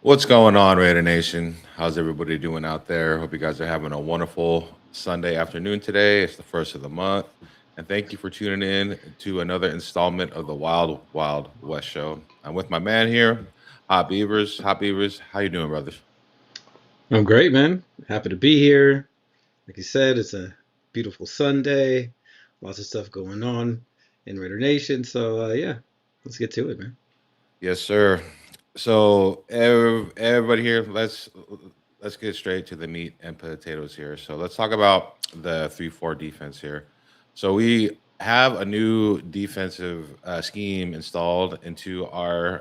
What's going on, Raider Nation? How's everybody doing out there? Hope you guys are having a wonderful Sunday afternoon today. It's the first of the month. And thank you for tuning in to another installment of the Wild Wild West Show. I'm with my man here, Hot Beavers. Hot Beavers, how you doing, brothers? I'm great, man. Happy to be here. Like you said, it's a beautiful Sunday. Lots of stuff going on in Raider Nation. So yeah, let's get to it, man. Yes, sir. So everybody here, let's get straight to the meat and potatoes here. So let's talk about the 3-4 defense here. So we have a new defensive scheme installed into our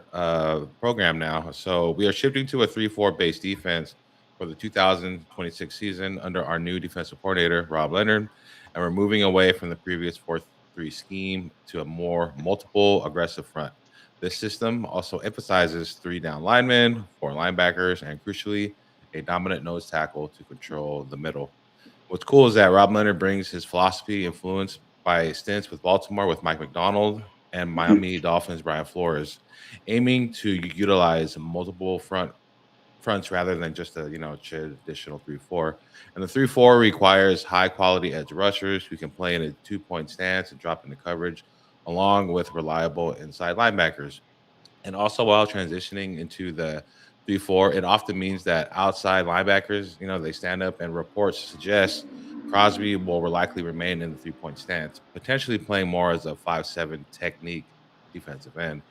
program now. So we are shifting to a 3-4 base defense for the 2026 season under our new defensive coordinator, Rob Leonard, and we're moving away from the previous 4-3 scheme to a more multiple aggressive front. This system also emphasizes three down linemen, four linebackers, and crucially, a dominant nose tackle to control the middle. What's cool is that Rob Leonard brings his philosophy influenced by stints with Baltimore with Mike Macdonald and Miami Dolphins Brian Flores, aiming to utilize multiple fronts rather than just a traditional 3-4. And the 3-4 requires high quality edge rushers who can play in a 2 point stance and drop into coverage, along with reliable inside linebackers. And also, while transitioning into the 3-4, it often means that outside linebackers, they stand up, and reports suggest Crosby will likely remain in the 3 point stance, potentially playing more as a 5-7 technique defensive end.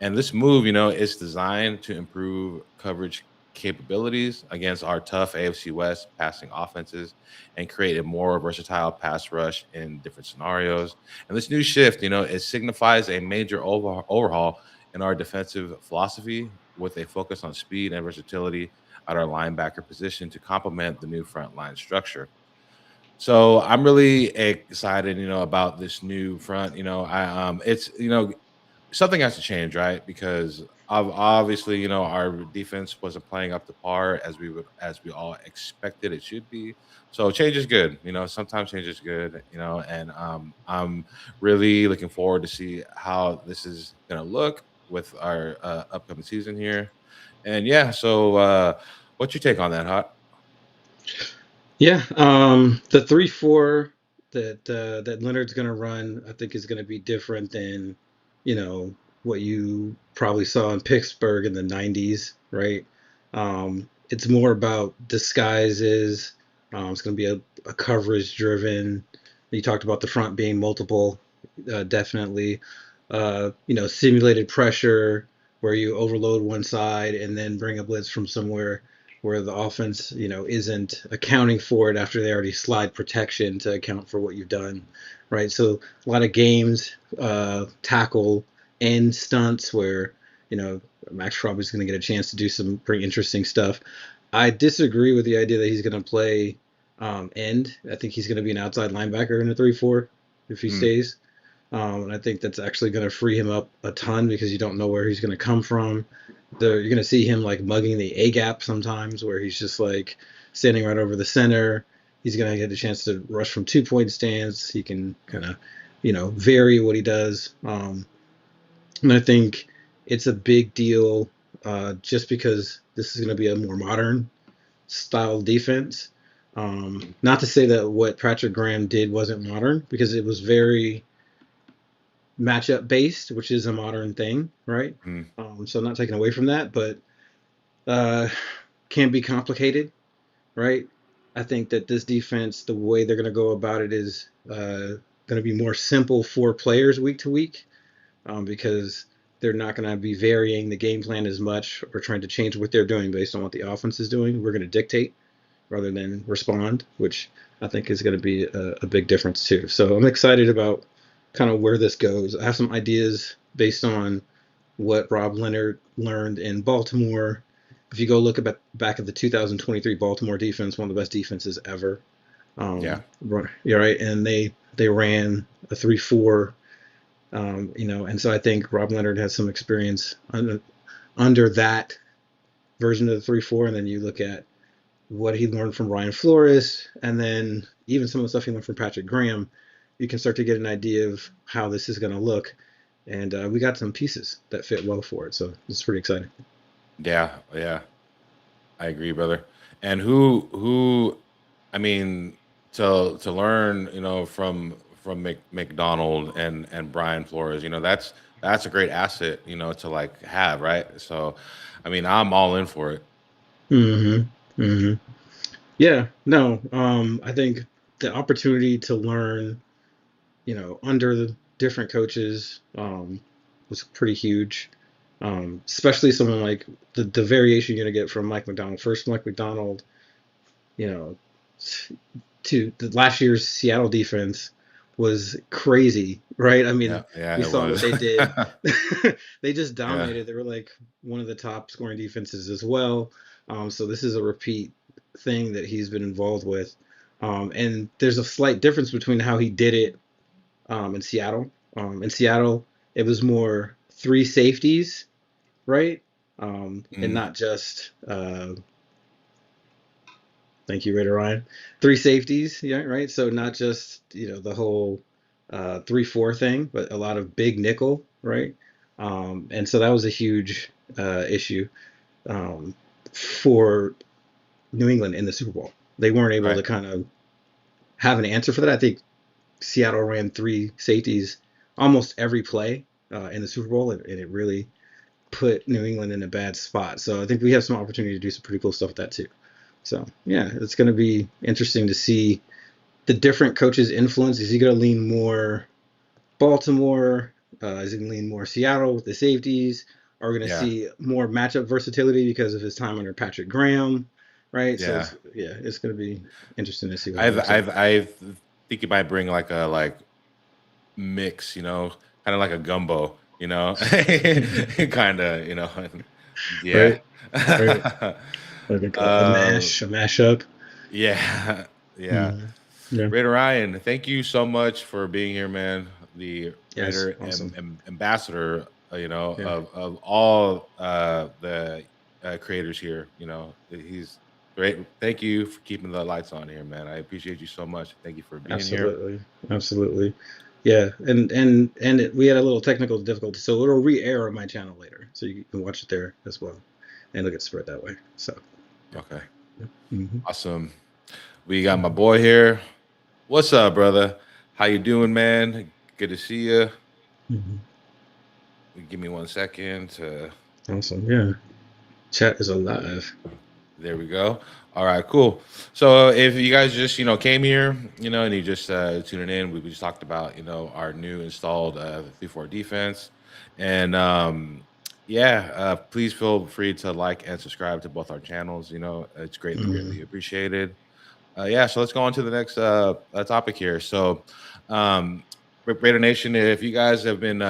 And this move, is designed to improve coverage capabilities against our tough AFC West passing offenses and create a more versatile pass rush in different scenarios. And this new shift, it signifies a major overhaul in our defensive philosophy with a focus on speed and versatility at our linebacker position to complement the new front line structure. So I'm really excited, about this new front. It's something has to change, right? Because obviously, our defense wasn't playing up to par as we all expected it should be. So change is good. Sometimes change is good. And I'm really looking forward to see how this is gonna look with our upcoming season here. And yeah, so what's your take on that, Hot? Yeah, the 3-4 that Leonard's gonna run, I think is gonna be different than, you know, what you probably saw in Pittsburgh in the '90s, right? It's more about disguises. It's gonna be a coverage driven. You talked about the front being multiple, definitely. Simulated pressure where you overload one side and then bring a blitz from somewhere where the offense, isn't accounting for it after they already slide protection to account for what you've done, right? So a lot of games, tackle and stunts where, you know, Maxx Crosby is going to get a chance to do some pretty interesting stuff. I disagree with the idea that he's going to play end. I think he's going to be an outside linebacker in a 3-4 if he Mm, stays. And I think that's actually going to free him up a ton because you don't know where he's going to come from. You're going to see him like mugging the A gap sometimes, where he's just like standing right over the center. He's going to get a chance to rush from 2 point stance. He can kind of, vary what he does. And I think it's a big deal just because this is going to be a more modern style defense. Not to say that what Patrick Graham did wasn't modern, because it was very matchup based, which is a modern thing, right? mm, So I'm not taking away from that, but uh, can be complicated, right? I think that this defense, the way they're going to go about it is going to be more simple for players week to week because they're not going to be varying the game plan as much or trying to change what they're doing based on what the offense is doing. We're going to dictate rather than respond, which I think is going to be a big difference too. So I'm excited about kind of where this goes. I have some ideas based on what Rob Leonard learned in Baltimore. If you go look back at the 2023 Baltimore defense, one of the best defenses ever. yeah. Yeah, right, and they ran a 3-4. And so I think Rob Leonard has some experience under that version of the 3-4, and then you look at what he learned from Ryan Flores, and then even some of the stuff he learned from Patrick Graham, you can start to get an idea of how this is going to look. And we got some pieces that fit well for it, so it's pretty exciting. Yeah, yeah. I agree, brother. And I mean, to learn, from McDonald and Brian Flores, that's a great asset, to like have, right? So, I mean, I'm all in for it. Mm-hmm. Mm-hmm. Yeah. No. I think the opportunity to learn, under the different coaches, was pretty huge. Especially someone like the variation you're gonna get from Mike Macdonald. First, Mike Macdonald, you know, to the last year's Seattle defense was crazy, right? I Yeah, mean, yeah, we it saw what was. they did. They just Yeah, dominated. They were like one of the top scoring defenses as well. So this is a repeat thing that he's been involved with. And there's a slight difference between how he did it in Seattle. In Seattle, it was more three safeties, right? And mm, not just thank you, Raider Ryan. Three safeties, yeah, right. So not just the whole 3-4 thing, but a lot of big nickel, right? And so that was a huge issue um, for New England in the Super Bowl. They weren't able right. to kind of have an answer for that. I think Seattle ran three safeties almost every play in the Super Bowl, and it really put New England in a bad spot. So I think we have some opportunity to do some pretty cool stuff with that too. So yeah, it's going to be interesting to see the different coaches' influence. Is he going to lean more Baltimore? Is he going to lean more Seattle with the safeties? Are we going to Yeah, see more matchup versatility because of his time under Patrick Graham? Right. So yeah. it's going to be interesting to see what I've looks like. I've I think you might bring like a mix, kind of like a gumbo, kind of, yeah. Right. Right. Like a uh, mash, a mashup. yeah, yeah. Mm, yeah. Raider Ryan, thank you so much for being here, man. The Yes. Raider Awesome. ambassador, Yeah. of all the creators here. He's great. Thank you for keeping the lights on here, man. I appreciate you so much. Thank you for being here. Absolutely, absolutely. Yeah, we had a little technical difficulty, so it'll re-air on my channel later, so you can watch it there as well, and it'll get spread that way. So, Okay, yeah. Mm-hmm. awesome. We got my boy here. What's up, brother? How you doing, man? Good to see you. Mm-hmm. Give me 1 second to. Awesome. Yeah, chat is alive. There we go. All right, cool. So if you guys just came here, and you just tuning in, we just talked about our new installed 3-4 defense, and yeah, please feel free to like and subscribe to both our channels. It's Mm-hmm. greatly appreciated. Yeah, so let's go on to the next topic here. So, Raider Nation, if you guys have been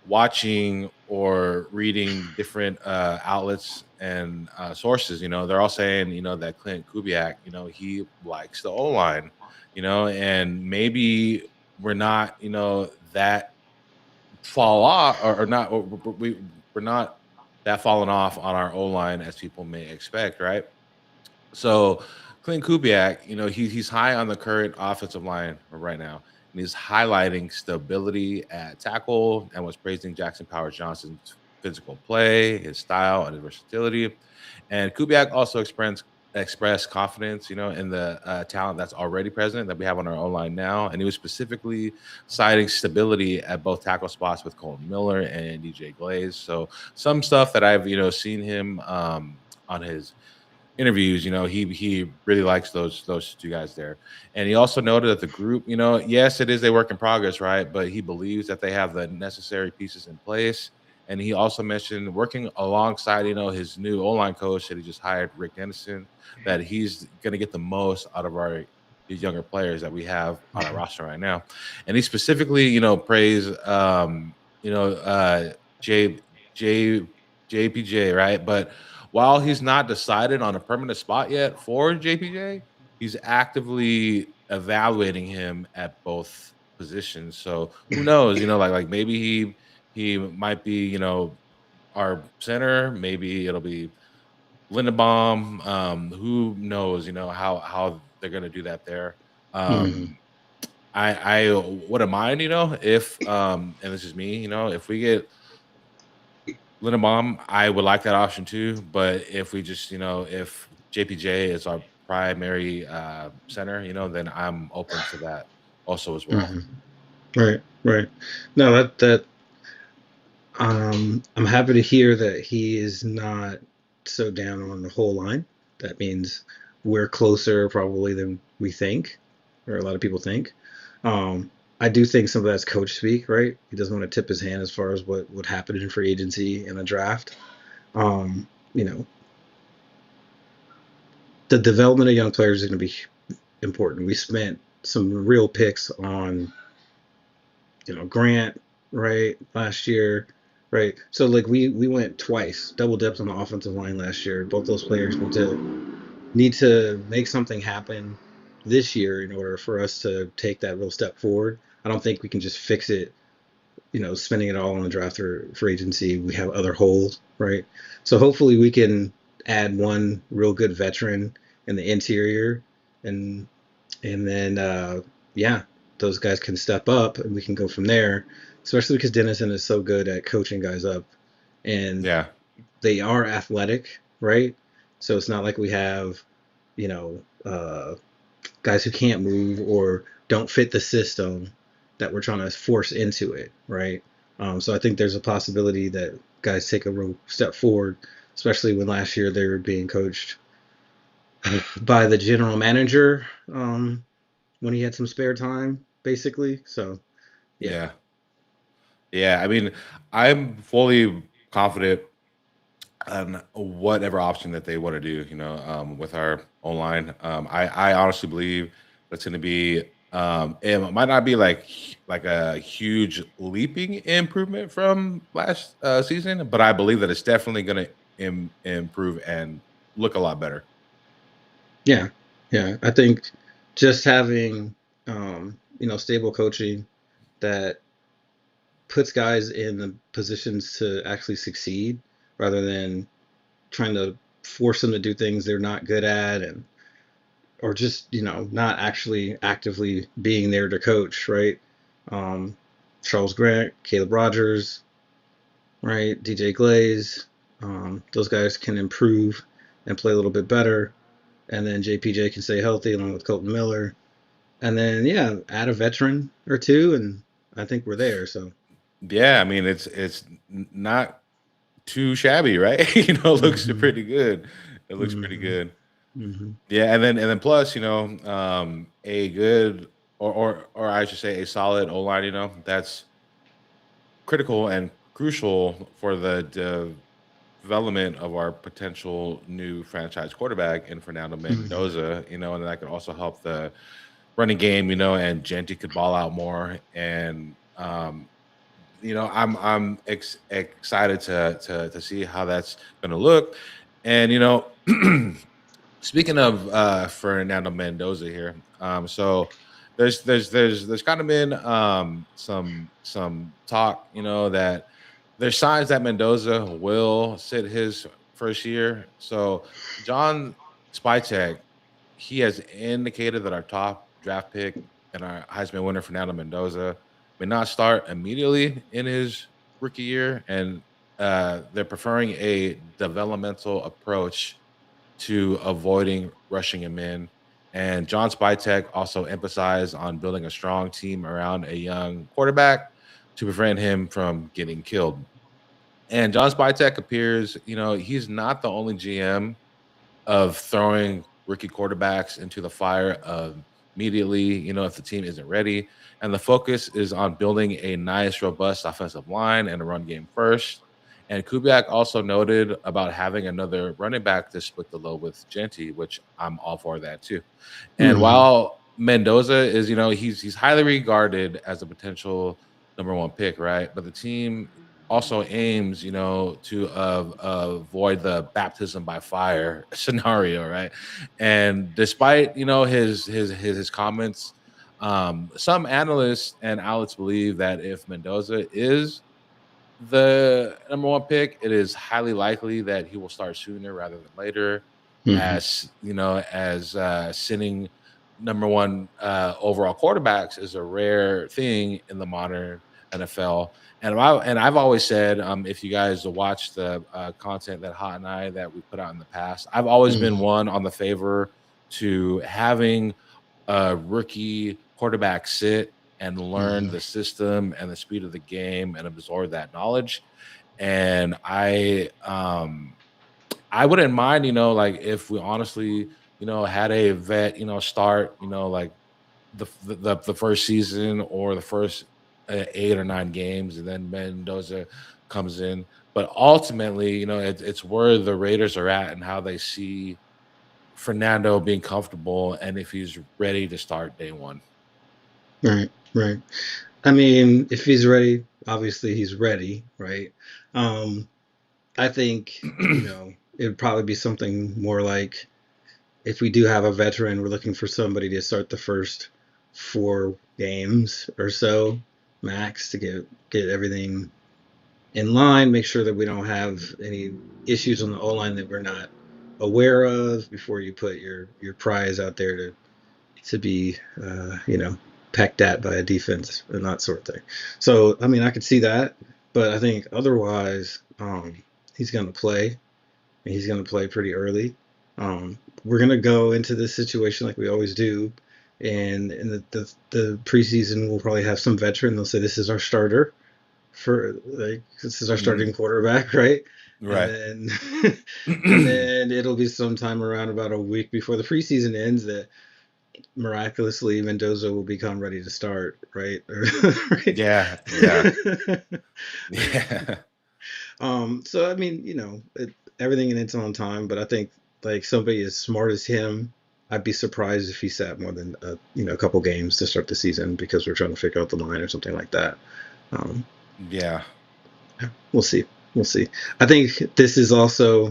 watching or reading different outlets and sources, they're all saying, that Klint Kubiak, he likes the O line, and maybe we're not, that fall off or not, or we're not that falling off on our O line as people may expect, right? So Klint Kubiak, he's high on the current offensive line right now, and he's highlighting stability at tackle and was praising Jackson Powers Johnson's physical play, his style, and his versatility. And Kubiak also expressed confidence, in the talent that's already present that we have on our own line now. And he was specifically citing stability at both tackle spots with Colton Miller and DJ Glaze. So some stuff that I've seen him on his interviews, he really likes those two guys there. And he also noted that the group, yes, it is a work in progress, right? But he believes that they have the necessary pieces in place. And he also mentioned working alongside, his new O-line coach that he just hired, Rick Dennison, that he's going to get the most out of these younger players that we have on our roster right now. And he specifically, praised, J J JPJ, right? But while he's not decided on a permanent spot yet for JPJ, he's actively evaluating him at both positions. So who knows? Like maybe he might be our center. Maybe it'll be Lindenbaum. Who knows? How they're gonna do that there. Mm-hmm. I wouldn't mind. If and this is me. If we get Linderbaum, I would like that option too. But if we just, if JPJ is our primary center, then I'm open to that also as well. Hmm. Right, right. No, that I'm happy to hear that he is not so down on the whole line. That means we're closer probably than we think, or a lot of people think. I do think some of that's coach speak, right? He doesn't want to tip his hand as far as what would happen in free agency and a draft. Um, you know, the development of young players is going to be important. We spent some real picks on, Grant, right, last year, right? So like we went twice, double dipped on the offensive line last year. Both those players need to make something happen this year in order for us to take that real step forward. I don't think we can just fix it, spending it all on the draft or free agency. We have other holes, right? So hopefully we can add one real good veteran in the interior, and then yeah, those guys can step up and we can go from there. Especially because Dennison is so good at coaching guys up, and Yeah. they are athletic, right? So it's not like we have, you know, guys who can't move or don't fit the system that we're trying to force into it, right? So I think there's a possibility that guys take a real step forward, especially when last year they were being coached by the general manager when he had some spare time, basically. So yeah. Yeah. Yeah. I mean, I'm fully confident on whatever option that they want to do, with our online. I honestly believe that's going to be, it might not be like a huge leaping improvement from last season, but I believe that it's definitely going to improve and look a lot better. Yeah, yeah. I think just having stable coaching that puts guys in the positions to actually succeed rather than trying to force them to do things they're not good at, and or just not actually actively being there to coach, right? Um, Charles Grant, Caleb Rodgers, right? DJ Glaze, those guys can improve and play a little bit better, and then JPJ can stay healthy along with Colton Miller. And then yeah, add a veteran or two, and I think we're there. So Yeah, I mean it's not too shabby, right? It looks hmm pretty good. It looks pretty hmm good. hmm Yeah, and then plus, a good or I should say a solid O line, that's critical and crucial for the development of our potential new franchise quarterback in Fernando hmm Mendoza, and that could also help the running game, and Genty could ball out more. And I'm excited to see how that's gonna look. And speaking of Fernando Mendoza here, so there's kind of been some talk, that there's signs that Mendoza will sit his first year. So John Spytek, he has indicated that our top draft pick and our Heisman winner Fernando Mendoza may not start immediately in his rookie year, and they're preferring a developmental approach to avoiding rushing him in. And John Spytek also emphasized on building a strong team around a young quarterback to prevent him from getting killed. And John Spytek appears, he's not the only GM of throwing rookie quarterbacks into the fire immediately, if the team isn't ready. And the focus is on building a nice, robust offensive line and a run game first. And Kubiak also noted about having another running back to split the load with Genty, which I'm all for that too. And hmm while Mendoza is, he's highly regarded as a potential number one pick, right? But the team also aims, to avoid the baptism by fire scenario, right? And despite his comments, some analysts and outlets believe that if Mendoza is the number one pick, it is highly likely that he will start sooner rather than later, hmm as sitting number one overall quarterbacks is a rare thing in the modern NFL. And I've always said, if you guys watch the content that Hot and I that we put out in the past, I've always been Mhm. one on the favor to having a rookie quarterback sit and learn Mhm. the system and the speed of the game and absorb that knowledge. And I wouldn't mind, like if we honestly, had a vet, start, like the first season or the first 8 or 9 games, and then Mendoza comes in. But ultimately, it's where the Raiders are at and how they see Fernando being comfortable and if he's ready to start day one. Right, right. I mean, if he's ready, obviously he's ready, right? Um, I think, it'd probably be something more like if we do have a veteran, we're looking for somebody to start the first 4 games or so, max, to get everything in line, make sure that we don't have any issues on the O line that we're not aware of before you put your prize out there to be pecked at by a defense and that sort of thing. So I mean I could see that, but I think otherwise he's going to play, and he's going to play pretty early. We're going to go into this situation like we always do, and in the preseason we'll probably have some veteran. They'll say this is our starter for like this is our Mhm. starting quarterback, right? And Right. then and then it'll be sometime around about a week before the preseason ends that miraculously Mendoza will become ready to start, right? Right. Yeah. Yeah. Right. Yeah. So I mean, everything in its own time, but I think like somebody as smart as him, I'd be surprised if he sat more than a couple games to start the season because we're trying to figure out the line or something like that. Um, Yeah. we'll see. We'll see. I think this is also,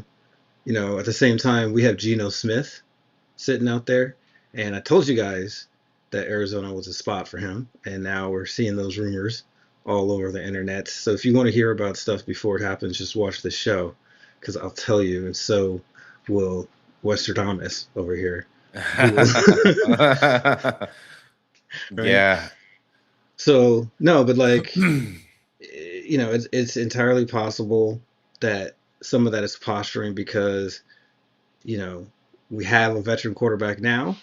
at the same time, we have Geno Smith sitting out there, and I told you guys that Arizona was a spot for him, and now we're seeing those rumors all over the internet. So if you want to hear about stuff before it happens, just watch the show, because I'll tell you, and so will Wester Thomas over here, who will, right? Yeah. So no, but like, it's entirely possible that some of that is posturing because you know we have a veteran quarterback now,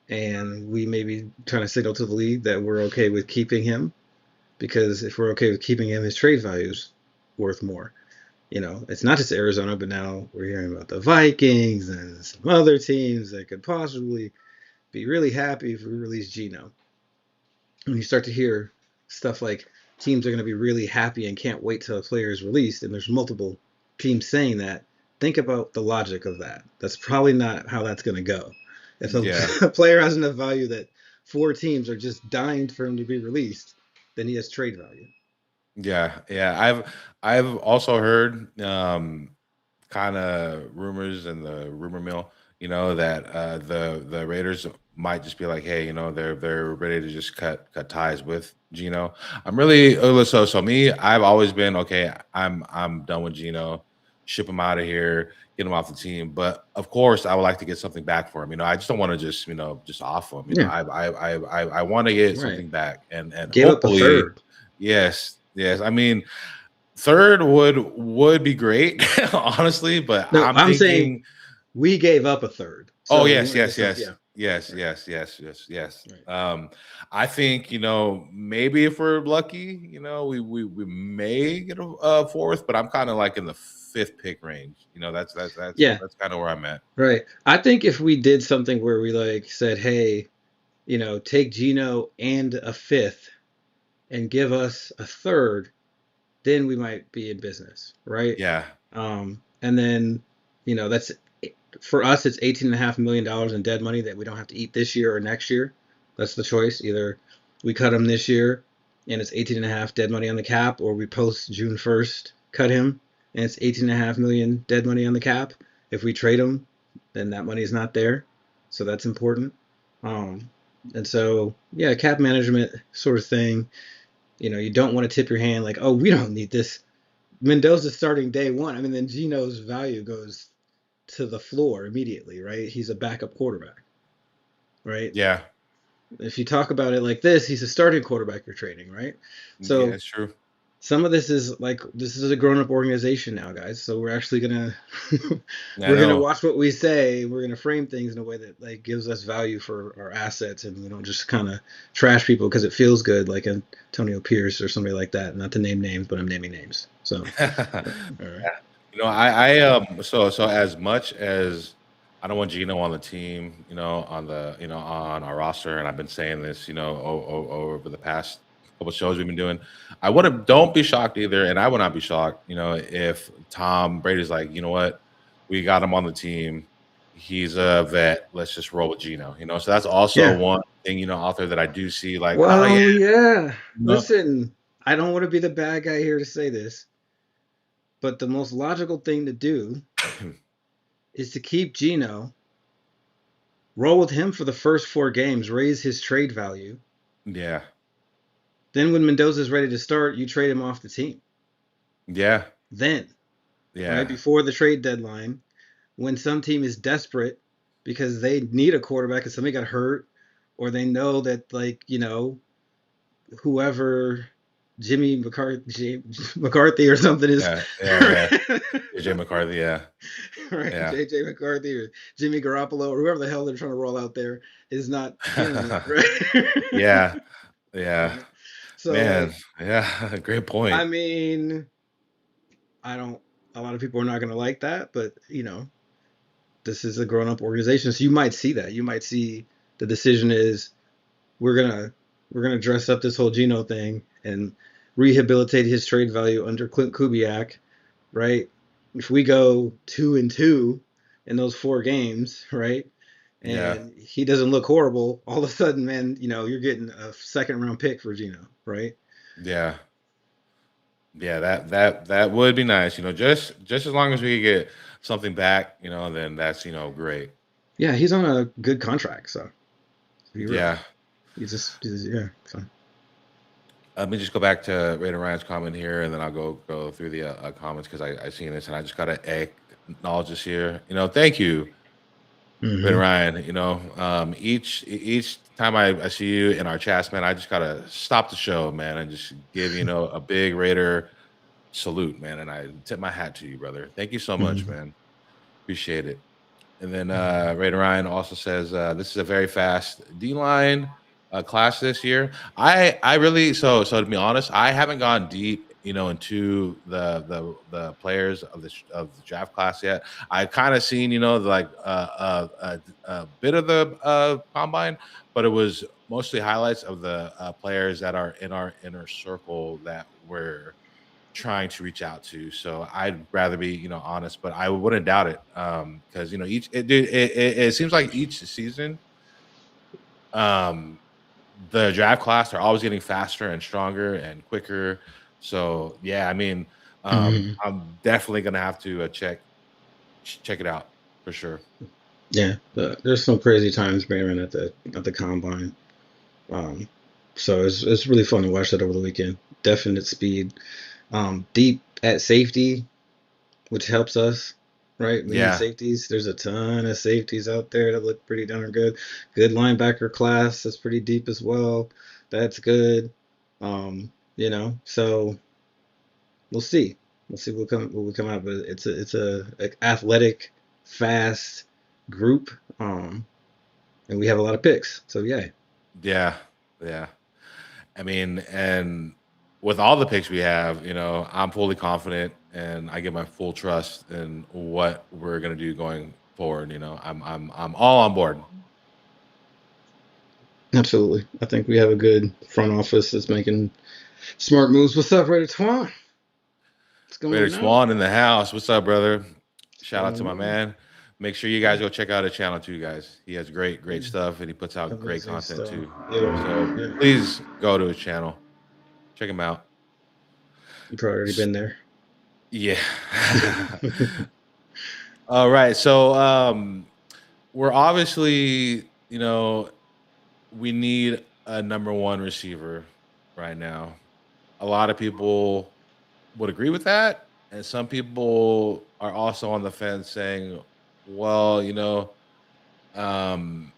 and we may be trying to signal to the league that we're okay with keeping him, because if we're okay with keeping him, his trade value's worth more. It's not just Arizona, but now we're hearing about the Vikings and some other teams that could possibly be really happy if we release Geno. When you start to hear stuff like teams are going to be really happy and can't wait till a player is released, and there's multiple teams saying that, think about the logic of that. That's probably not how that's going to go. If Yeah. a player has enough value that 4 teams are just dying for him to be released, then he has trade value. Yeah. Yeah. I've also heard kind of rumors in the rumor mill, that the Raiders might just be like, hey, they're ready to just cut ties with Gino. I'm really so me. I've always been okay. I'm done with Gino. Ship him out of here. Get him off the team. But of course, I would like to get something back for him. I just don't want to just off him. Yeah, I want to get right. something back, and Gave up a hopefully, third. yes, yes. I mean, third would be great, honestly, but No, I'm I'm saying thinking, we gave up a third, oh so we yes, want to get yes, some. yes, Yeah, yes, right, yes, yes, yes, yes. right. I think maybe if we're lucky, we may get a fourth, but I'm kind of like in the fifth pick range. Yeah, That's kind of where I'm at. right. I think if we did something where we like said, hey, take Gino and a fifth and give us a third, then we might be in business, right? Yeah, And then, that's for us, it's $18.5 million in dead money that we don't have to eat this year or next year. That's the choice. Either we cut him this year and it's 18 and a half dead money on the cap, or we post June 1st, cut him and it's 18.5 million dead money on the cap. If we trade him, then that money is not there. So that's important. Um, and so, yeah, cap management sort of thing. You don't want to tip your hand like, oh, we don't need this. Mendoza starting day one. I mean, then Gino's value goes to the floor immediately, right? He's a backup quarterback, right? yeah, if you talk about it like this, he's a starting quarterback you're trading, right? Yeah, So it's true. some of this is like this is a grown-up organization now, guys. So we're actually gonna I we're gonna know. watch what we say. We're gonna frame things in a way that like gives us value for our assets, and we don't just kind of trash people because it feels good, like Antonio Pierce or somebody like that. Not to name names, but I'm naming names. So, all right. So as much as I don't want Gino on the team, on our roster, and I've been saying this, over the past couple shows we've been doing, I would have don't be shocked either, and I would not be shocked, if Tom Brady's like, you know what, we got him on the team. He's a vet. Let's just roll with Gino. So that's also Yeah. one thing, out there that I do see, like, oh yeah, Well, yeah. you know, Listen, I don't want to be the bad guy here to say this, but the most logical thing to do is to keep Gino, roll with him for the first 4 games, raise his trade value. yeah, Then when Mendoza's ready to start, you trade him off the team. yeah, Then, right yeah, before the trade deadline, when some team is desperate because they need a quarterback and somebody got hurt, or they know that whoever McCarthy or something is yeah, yeah, yeah. JJ McCarthy, yeah, right, yeah. JJ McCarthy or Jimmy Garoppolo or whoever the hell they're trying to roll out there is not feeling it, right? Yeah, yeah, Right. So man, like, yeah, great I point. mean, I don't. A lot of people are not going to like that, but this is a grown-up organization, so you might see that. You might see the decision is we're gonna we're gonna dress up this whole Geno thing and rehabilitate his trade value under Klint Kubiak, right? If we go 2-2 in those 4 games, right, Yeah, and he doesn't look horrible, all of a sudden, man, you're getting a second-round pick for Geno, right? yeah, yeah. That would be nice. Just as long as we could get something back, then that's great. Yeah, he's on a good contract, so to be real, Yeah. yeah. So. Let me just go back to Raider Ryan's comment here, and then I'll go through the comments because I seen this, and I just gotta acknowledge this here. Thank you, Raider Hmm. Ryan. Each time I see you in our chats, man, I just gotta stop the show, man, and just give a big Raider salute, man, and I tip my hat to you, brother. Thank you so much, Hmm. man. Appreciate it. And then Raider Ryan also says this is a very fast D line class this year. I really so to be honest, I haven't gone deep, into the players of the draft class yet. I kind of seen, like a bit of the combine, but it was mostly highlights of the players that are in our inner circle that were trying to reach out to. So I'd rather be, honest, but I wouldn't doubt it. Because each it seems like each season, um, the draft class are always getting faster and stronger and quicker. So yeah, I mean, Hmm. I'm definitely gonna have to check it out for sure. Yeah, there's some crazy times Baron at the combine. Um, so it's really fun to watch that over the weekend. Definite speed, deep at safety, which helps us, right? We need Yeah, safeties. There's a ton of safeties out there that look pretty darn good. Good linebacker class that's pretty deep as well. That's good. So we'll see. We'll see what will come out. But it's a athletic, fast group. And we have a lot of picks. So yeah. yeah, yeah. I mean, and with all the picks we have, I'm fully confident and I get my full trust in what we're gonna do going forward. I'm all on board. Absolutely. I think we have a good front office that's making smart moves. What's up, Raider Twan? What's Raider going on? Swan in the house. What's up, brother? What's Shout out to going my on? man. Make sure you guys Yeah. go check out his channel too, guys. He has great Yeah. stuff and he puts out great Amazing content stuff. too. So Yeah. please go to his channel. Check him out. You've probably already been there. Yeah. All right. So we're obviously, we need a number one receiver right now. A lot of people would agree with that. And some people are also on the fence saying, well, um,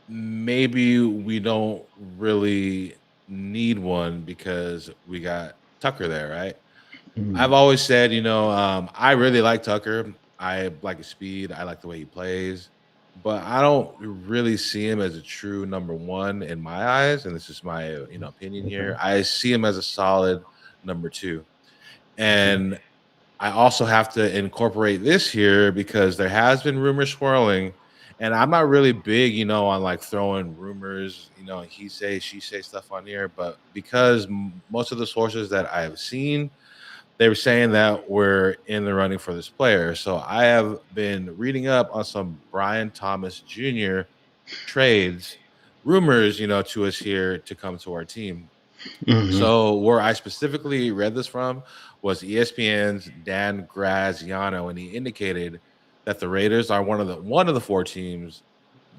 maybe we don't really need one because we got Tucker there, right? I've Mm, always said, I really like Tucker. I like his speed. I like the way he plays, but I don't really see him as a true number one in my eyes. And this is my, opinion okay. here. I see him as a solid number two. Okay. And I also have to incorporate this here because there has been rumors swirling, and I'm not really big, on like throwing rumors, he say, she say stuff on here. But because most of the sources that I have seen, they were saying that we're in the running for this player. So I have been reading up on some Brian Thomas Jr. trades, rumors, to us here to come to our team. Hmm. So where I specifically read this from was ESPN's Dan Graziano, and he indicated that the Raiders are one of the four teams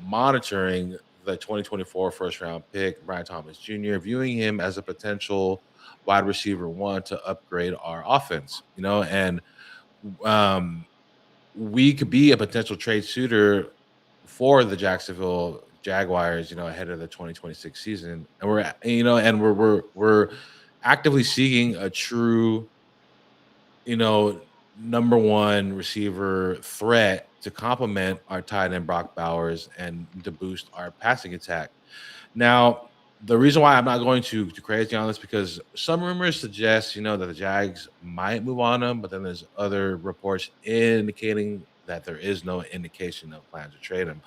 monitoring the 2024 first round pick, Brian Thomas Jr., viewing him as a potential wide receiver one to upgrade our offense. And um, we could be a potential trade suitor for the Jacksonville Jaguars, ahead of the 2026 season. And we're actively seeking a true, you know, number one receiver threat to complement our tight end Brock Bowers and to boost our passing attack. Now, the reason why I'm not going to crazy on this because some rumors suggest, that the Jags might move on him, but then there's other reports indicating that there is no indication of plans to trade him.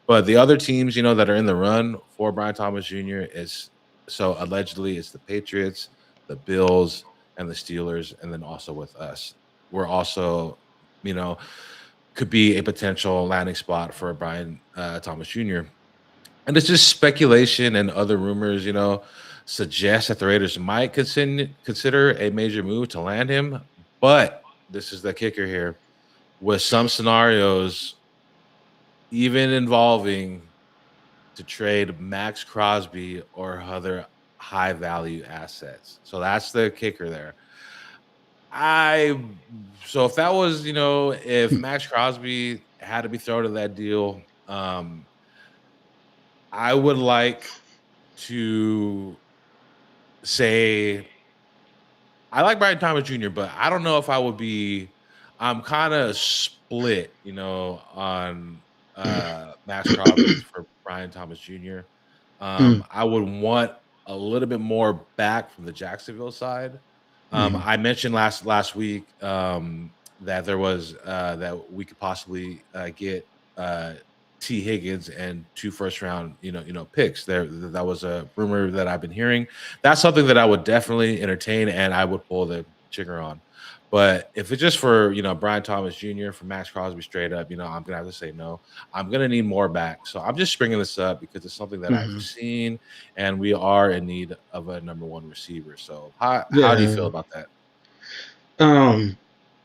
But the other teams, that are in the run for Brian Thomas Jr. is so allegedly it's the Patriots, the Bills, and the Steelers, and then also with us. We're also, you know, could be a potential landing spot for Brian Thomas Jr. And it's just speculation and other rumors, suggest that the Raiders might consider a major move to land him. But this is the kicker here. With some scenarios, even involving to trade Maxx Crosby or other high value assets. So that's the kicker there. I so if that was, if Maxx Crosby had to be thrown to that deal, I would like to say I like Brian Thomas Jr., but I don't know if I would be. I'm kind of split, on Max Crosby for Brian Thomas Jr. Mm, I would want a little bit more back from the Jacksonville side. mm, I mentioned last week that there was that we could possibly get T. Higgins and two first round, picks. That was a rumor that I've been hearing. That's something that I would definitely entertain and I would pull the trigger on. But if it's just for Brian Thomas Jr. for Maxx Crosby straight up, I'm gonna have to say no. I'm gonna need more back. So I'm just bringing this up because it's something that I've mhm. seen, and we are in need of a number one receiver. So how do you feel Yeah. about that? Um,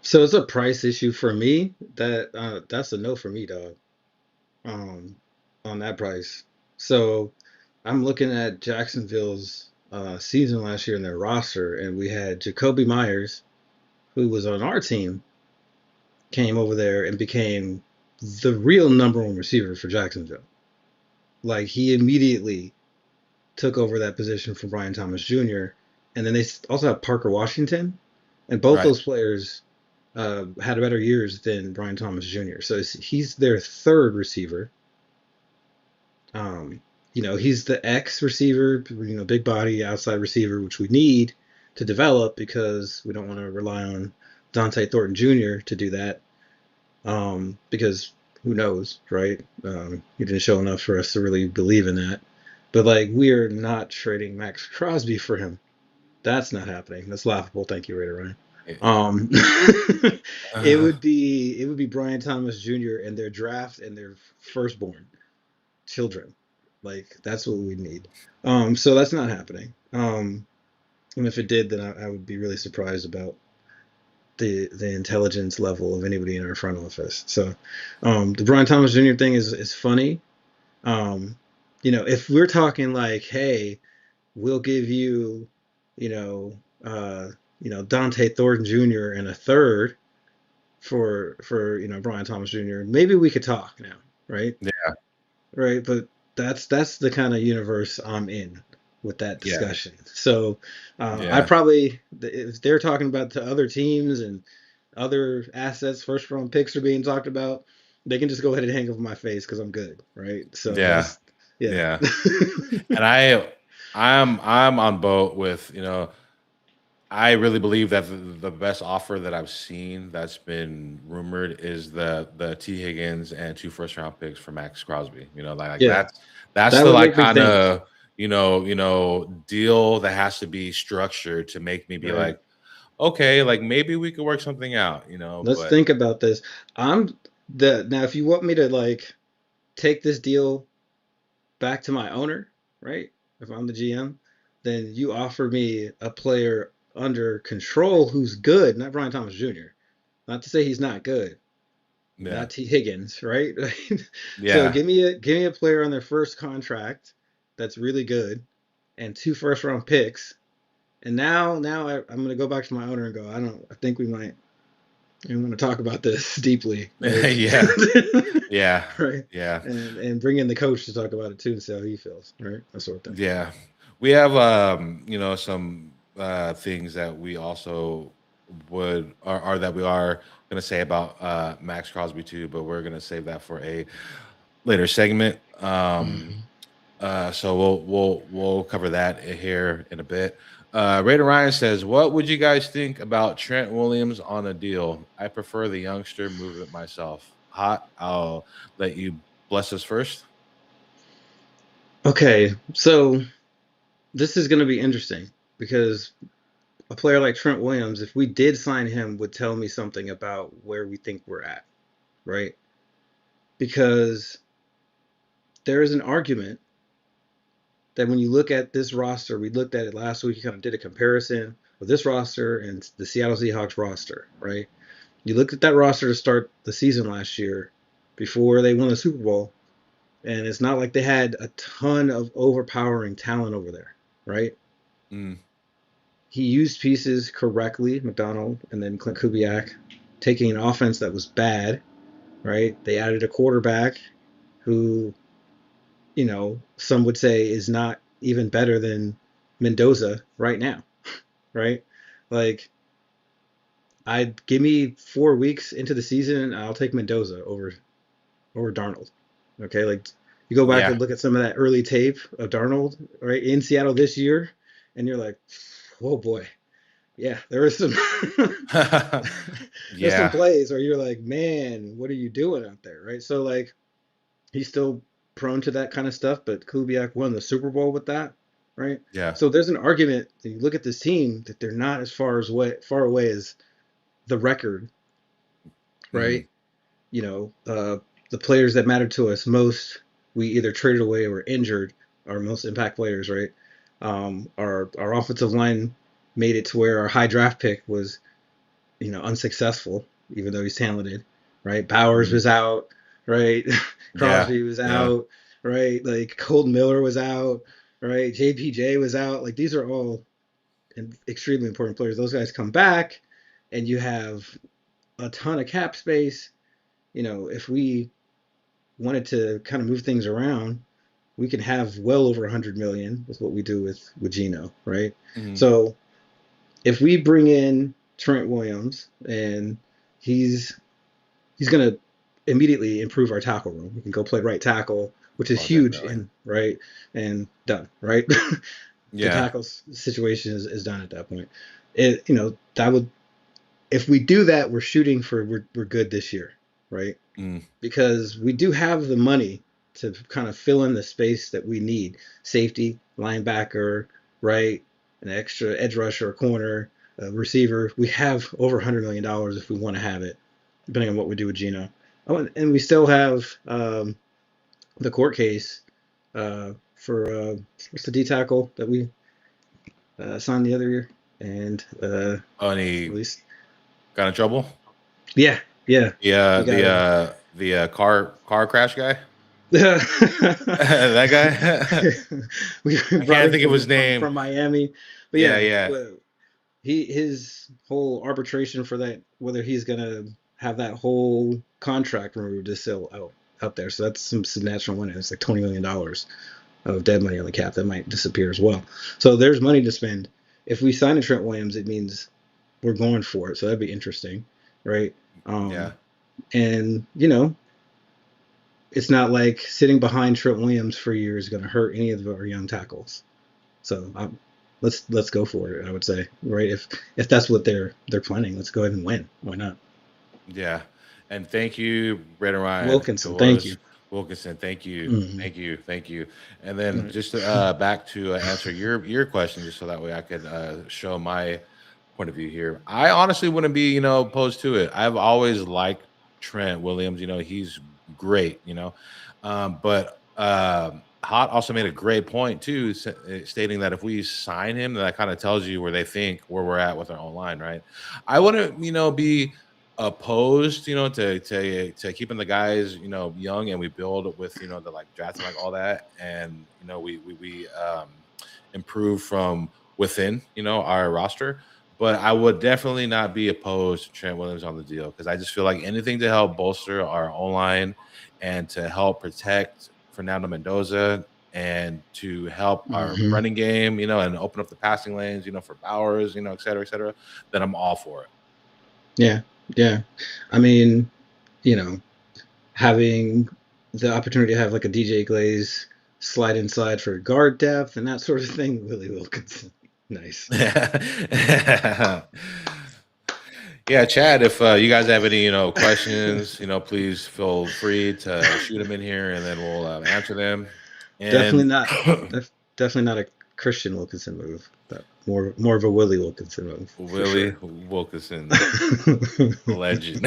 so it's a price issue for me. That's a no for me, dog. Um, on that price. So I'm looking at Jacksonville's season last year in their roster, and we had Jacoby Myers, who was on our team, came over there and became the real number one receiver for Jacksonville. Like he immediately took over that position from Brian Thomas Jr. And then they also have Parker Washington, and both Right. those players had better years than Brian Thomas Jr. So he's their third receiver. Um, he's the X receiver, big body outside receiver, which we need to develop because we don't want to rely on Dante Thornton Jr. to do that. Because who knows, right? He didn't show enough for us to really believe in that. But like, we are not trading Maxx Crosby for him. That's not happening. That's laughable. Thank you, Raider Ryan. Um, it would be Brian Thomas Jr. and their draft and their firstborn children. Like that's what we need. So that's not happening. And if it did, then I would be really surprised about the intelligence level of anybody in our front office. So the Brian Thomas Jr. thing is funny. Um, if we're talking like, hey, we'll give you, you know, Dante Thornton Jr. and a third for Brian Thomas Jr. Maybe we could talk now, right? Yeah. Right, but that's the kind of universe I'm in with that Yeah, discussion. So I yeah, probably, if they're talking about to other teams and other assets, first round picks are being talked about, they can just go ahead and hang over my face because I'm good, right? So yeah, that's yeah. yeah. And I'm on boat with, I really believe that the best offer that I've seen that's been rumored is the T Higgins and 2 first round picks for Maxx Crosby. Like Yeah, that's that the would like make me kind think, of deal that has to be structured to make me be right? like, okay, like maybe we could work something out. Let's But think about this. I'm the now if you want me to like take this deal back to my owner, right? If I'm the GM, then you offer me a player under control who's good, not Brian Thomas Jr. Not to say he's not good, yeah, not T Higgins, right? So yeah, give me a player on their first contract that's really good and 2 first round picks. And I'm gonna go back to my owner and go, I think we want to talk about this deeply, like yeah, yeah, right, yeah. and bring in the coach to talk about it too and see how he feels, right, that sort of thing. Yeah. We have some things that we also are that we are gonna say about Maxx Crosby too, but we're gonna save that for a later segment. Mhm. So we'll cover that here in a bit. Raider Ryan says, "What would you guys think about Trent Williams on a deal? I prefer the youngster movement myself. Hot. I'll let you bless us first." Okay, so this is going to be interesting because a player like Trent Williams, if we did sign him, would tell me something about where we think we're at, right? Because there is an argument that when you look at this roster, we looked at it last week, you kind of did a comparison of this roster and the Seattle Seahawks roster, right? You looked at that roster to start the season last year before they won the Super Bowl, and it's not like they had a ton of overpowering talent over there, right? Mm, He used pieces correctly, Macdonald and then Klint Kubiak, taking an offense that was bad, right? They added a quarterback who, some would say is not even better than Mendoza right now, right? Like, I'd give me 4 weeks into the season, and I'll take Mendoza over Darnold. Okay, like you go back yeah. and look at some of that early tape of Darnold, right, in Seattle this year, and you're like, oh boy, yeah, there was some there's some Yeah. plays where you're like, man, what are you doing out there, right? So like he's still prone to that kind of stuff, but Kubiak won the Super Bowl with that, right? Yeah. So there's an argument that you look at this team that they're not as far away as the record, Mm, right? You know, the players that matter to us most, we either traded away or injured, our most impact players, right? Our offensive line made it to where our high draft pick was, unsuccessful, even though he's talented, right? Bowers mm, was out, right? yeah. Crosby was Yeah. out, right? Like Colton Miller was out, right? JPJ was out. Like these are all extremely important players. Those guys come back, and you have a ton of cap space. If we wanted to kind of move things around, we can have well over 100 million with what we do with Gino, right? Mm, So if we bring in Trent Williams and he's he's going to immediately improve our tackle room. We can go play right tackle, which is oh, huge definitely. in right and done, right? The Yeah. tackle situation is done at that point. That would, if we do that, we're shooting for we're good this year, right? Mm, Because we do have the money to kind of fill in the space that we need. Safety, linebacker, right? An extra edge rusher, corner, receiver. We have over $100 million if we want to have it, depending on what we do with Gino. Oh, and we still have the court case for what's the D tackle that we signed the other year, and oh, and at he least got in trouble. yeah, yeah, Yeah. we got it. The car crash guy. We That guy. I brought can't him think of his from name. Miami, but Yeah. yeah, Yeah. well, his whole arbitration for that, whether he's gonna have that whole contract removed, is still out there. So that's some natural money. It's like $20 million of dead money on the cap that might disappear as well. So there's money to spend. If we sign a Trent Williams, it means we're going for it. So that'd be interesting, right? Yeah. And it's not like sitting behind Trent Williams for years is going to hurt any of our young tackles. So let's go for it. I would say, right? If that's what they're planning, let's go ahead and win. Why not? Yeah. And thank you, Brett and Ryan. Wilkinson, thank you. Wilkinson, thank you. Mhm. Thank you. And then Right. just back to answer your question, just so that way I could show my point of view here. I honestly wouldn't be, opposed to it. I've always liked Trent Williams. He's great, but Hot also made a great point too, stating that if we sign him, that kind of tells you where they think where we're at with our own line, right? I wouldn't, be opposed, to keeping the guys, young, and we build with, the like drafting, like all that, and we improve from within, our roster. But I would definitely not be opposed to Trent Williams on the deal, because I just feel like anything to help bolster our own line and to help protect Fernando Mendoza and to help our Mhm. running game, and open up the passing lanes, for Bowers, et cetera, then I'm all for it. Yeah. I mean, having the opportunity to have like a DJ Glaze slide inside for guard depth and that sort of thing, Willie Wilkinson. Nice. Yeah, Chad, if you guys have any, questions, please feel free to shoot them in here, and then we'll answer them. Definitely And not. Definitely not a Christian Wilkinson move. But more of a Willie Wilkinson move. Willie For Wilkinson, sure. legend.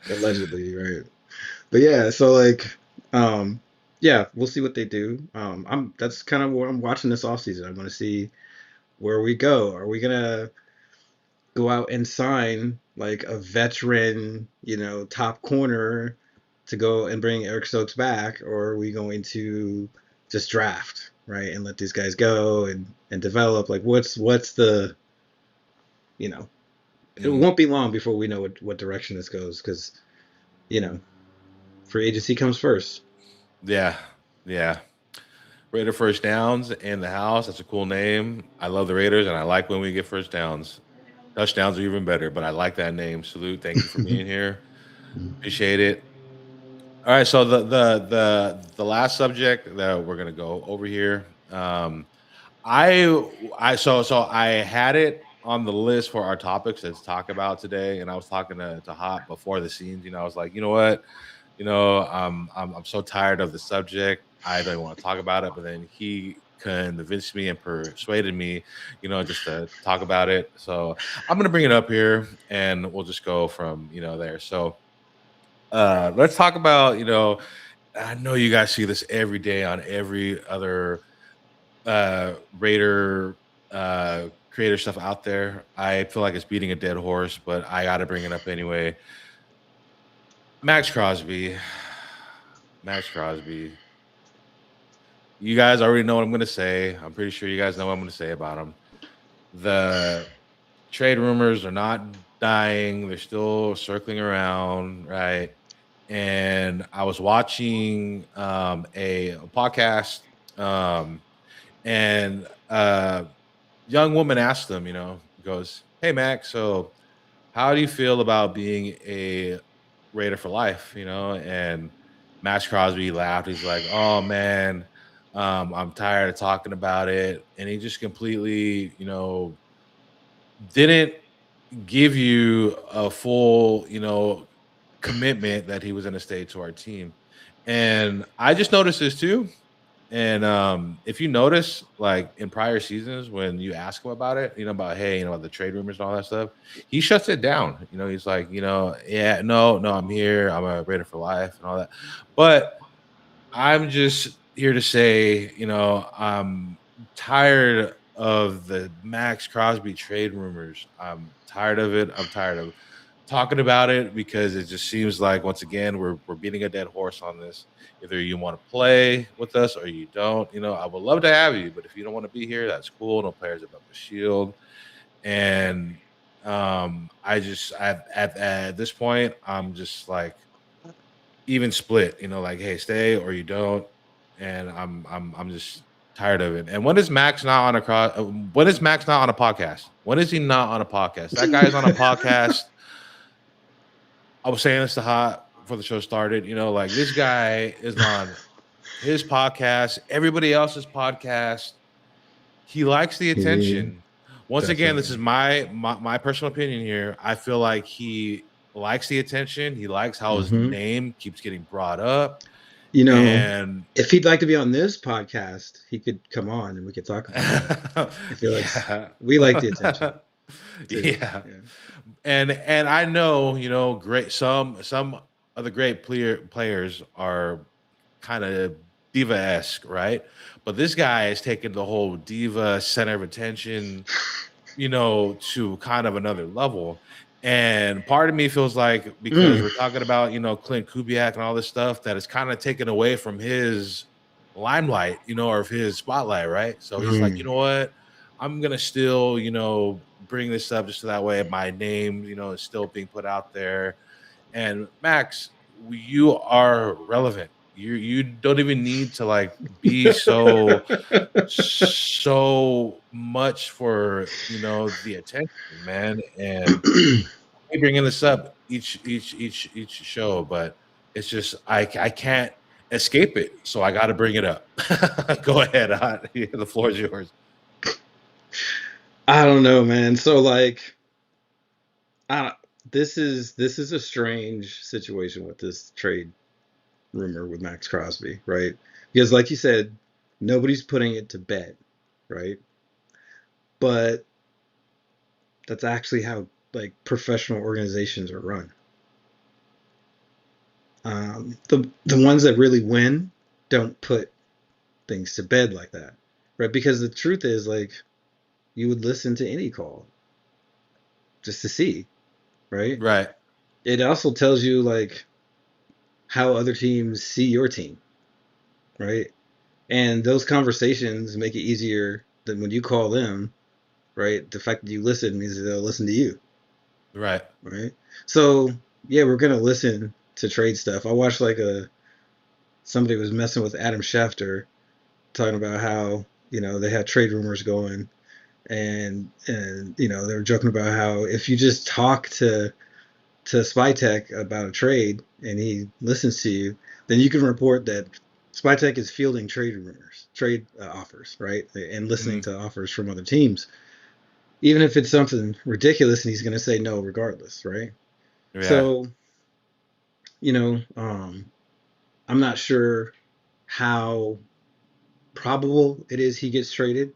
Allegedly, right? But yeah, so like, yeah, we'll see what they do. That's kind of what I'm watching this offseason. I'm going to see where we go. Are we gonna go out and sign like a veteran, top corner to go and bring Eric Stokes back, or are we going to just draft, right, and let these guys go and develop? Like, what's the, it won't be long before we know what direction this goes, because free agency comes first. Yeah, yeah. Raider first downs in the house. That's a cool name. I love the Raiders, and I like when we get first downs. Touchdowns are even better, but I like that name. Salute. Thank you for being here. Appreciate it. All right, so the last subject that we're gonna go over here. So I had it on the list for our topics to talk about today, and I was talking to Hot before the scenes. I was like, you know what, I'm so tired of the subject. I don't want to talk about it. But then he convinced me and persuaded me, just to talk about it. So I'm gonna bring it up here, and we'll just go from there. So let's talk about I know you guys see this every day on every other Raider creator stuff out there. I feel like it's beating a dead horse, but I got to bring it up anyway. Maxx Crosby. Maxx Crosby. You guys already know what I'm going to say. I'm pretty sure you guys know what I'm going to say about him. The trade rumors are not dying. They're still circling around, right? And I was watching a podcast, and young woman asked him, goes, "Hey, Max, so how do you feel about being a Raider for life?" And Maxx Crosby laughed. He's like, "Oh man, I'm tired of talking about it," and he just completely, didn't give you a full, commitment that he was going to stay to our team. And I just noticed this too. And if you notice, like in prior seasons, when you ask him about it, about hey, about the trade rumors and all that stuff, he shuts it down. He's like, yeah, no, I'm here. I'm a Raider for life and all that. But I'm just here to say, I'm tired of the Maxx Crosby trade rumors. I'm tired of it. I'm tired of talking about it, because it just seems like, once again, we're beating a dead horse on this. Either you want to play with us or you don't. I would love to have you, but if you don't want to be here, that's cool. No players above the shield. And I just at this point, I'm just like even split. Like, hey, stay or you don't, and I'm just tired of it. And when is Max not on a when is Max not on a podcast? When is he not on a podcast? That guy's on a podcast. I was saying this to Hot before the show started. Like this guy is on his podcast, everybody else's podcast. He likes the He attention. Once again, this is definitely. my personal opinion here. I feel like he likes the attention. He likes how his Hmm. name keeps getting brought up. You know, And if he'd like to be on this podcast, he could come on and we could talk about that. If he likes, yeah. we like the attention too. Yeah. Yeah. And I know, great some of the great players are kind of diva-esque, right? But this guy is taking the whole diva center of attention, to kind of another level. And part of me feels like because Mm. we're talking about, Klint Kubiak and all this stuff, that it's kind of taken away from his limelight, or his spotlight, right? So he's like, you Mm. know what? I'm gonna still, bring this up just so that way my name, is still being put out there. And Max, you are relevant. You don't even need to like be so much for the attention, man. And we bringing this up each show, but it's just I can't escape it, so I got to bring it up. Go ahead, the floor is yours. I don't know, man. So like, I, this is a strange situation with this trade rumor with Maxx Crosby, right? Because like you said, nobody's putting it to bed, right? But that's actually how like professional organizations are run. The ones that really win don't put things to bed like that, right? Because the truth is, like, you would listen to any call just to see, right? Right. It also tells you like how other teams see your team, right? And those conversations make it easier than when you call them, right? The fact that you listen means that they'll listen to you, Right. right? So yeah, we're gonna listen to trade stuff. I watched like somebody was messing with Adam Schefter, talking about how they had trade rumors going, and they were joking about how if you just talk to Spytech about a trade and he listens to you, then you can report that Spytech is fielding trade rumors, trade offers, right, and listening Mhm. to offers from other teams, even if it's something ridiculous, and he's going to say no regardless, right? Yeah. So I'm not sure how probable it is he gets traded.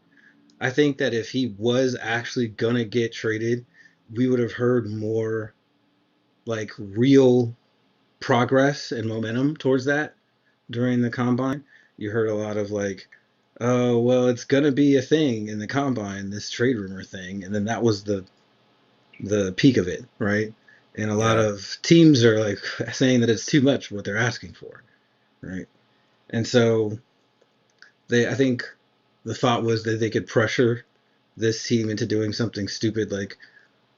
I think that if he was actually gonna get traded, we would have heard more like real progress and momentum towards that during the combine. You heard a lot of like, oh well, it's gonna be a thing in the combine, this trade rumor thing, and then that was the peak of it, right? And a lot Yeah. of teams are like saying that it's too much what they're asking for, right? And so I think the thought was that they could pressure this team into doing something stupid like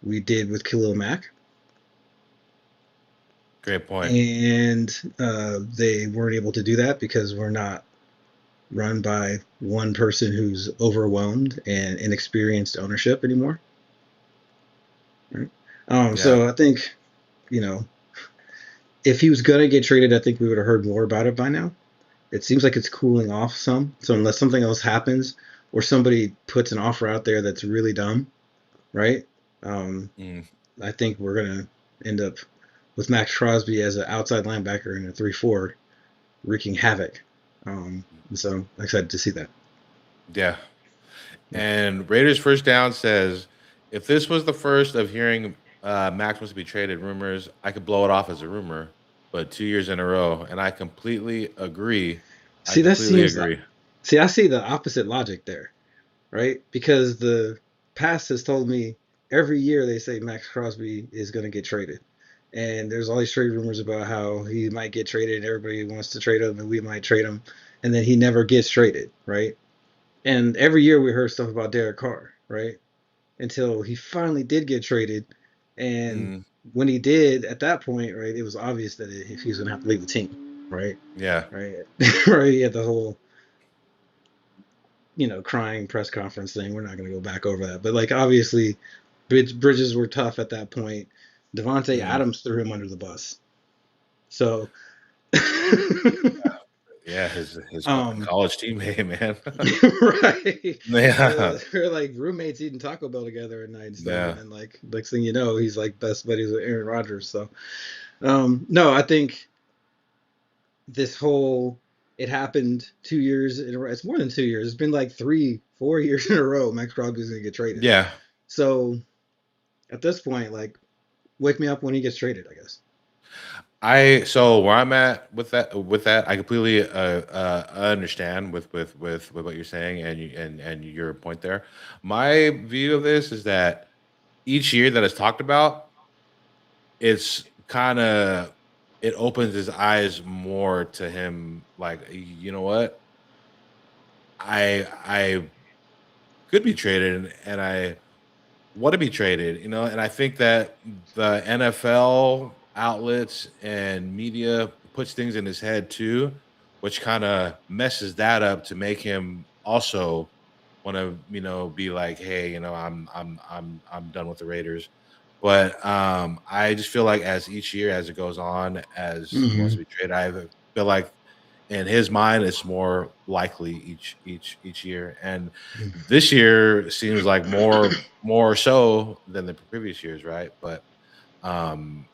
we did with Khalil Mack, Great point. and they weren't able to do that because we're not run by one person who's overwhelmed and inexperienced ownership anymore. Right? Yeah. So I think you know if he was gonna get traded, I think we would have heard more about it by now. It seems like it's cooling off some. So unless something else happens or somebody puts an offer out there that's really dumb, right? Um, Mm. I think we're gonna end up with Maxx Crosby as an outside linebacker in a 3-4, wreaking havoc. And so I'm excited to see that. Yeah. And Raiders first down says, if this was the first of hearing Max wants to be traded rumors, I could blow it off as a rumor, but 2 years in a row, and I completely agree. I See, that completely seems. agree. See, I see the opposite logic there, right? Because the past has told me every year they say Maxx Crosby is going to get traded. And there's all these trade rumors about how he might get traded and everybody wants to trade him and we might trade him. And then he never gets traded, right? And every year we heard stuff about Derek Carr, right? until he finally did get traded. And Mm, when he did, at that point, right, it was obvious that if he was going to have to leave the team, right? yeah. Right. Right. He had the whole, crying press conference thing. We're not going to go back over that. But, like, obviously, bridges were tough at that point. Devontae Mm, Adams threw him under the bus. So, yeah. His um, college teammate, man. right. Yeah. They're like roommates eating Taco Bell together at night and stuff. And Yeah. then, like, next thing you know, he's like best buddies with Aaron Rodgers. So, no, I think this whole it happened 2 years in a row. It's more than 2 years. It's been like 3, 4 years in a row. Maxx Crosby is gonna get traded. Yeah. So at this point, like, wake me up when he gets traded, I guess. So where I'm at with that, I completely understand with what you're saying and your point there. My view of this is that each year that it's talked about, it's kind of it opens his eyes more to him. Like, you know what, I could be traded and I want to be traded, and I think that the NFL outlets and media puts things in his head too, which kind of messes that up to make him also want to, be like, hey, I'm done with the Raiders. But I just feel like as each year as it goes on, as he wants Mm-hmm. to be traded, I feel like in his mind it's more likely each year. And this year seems like more so than the previous years, right? But um,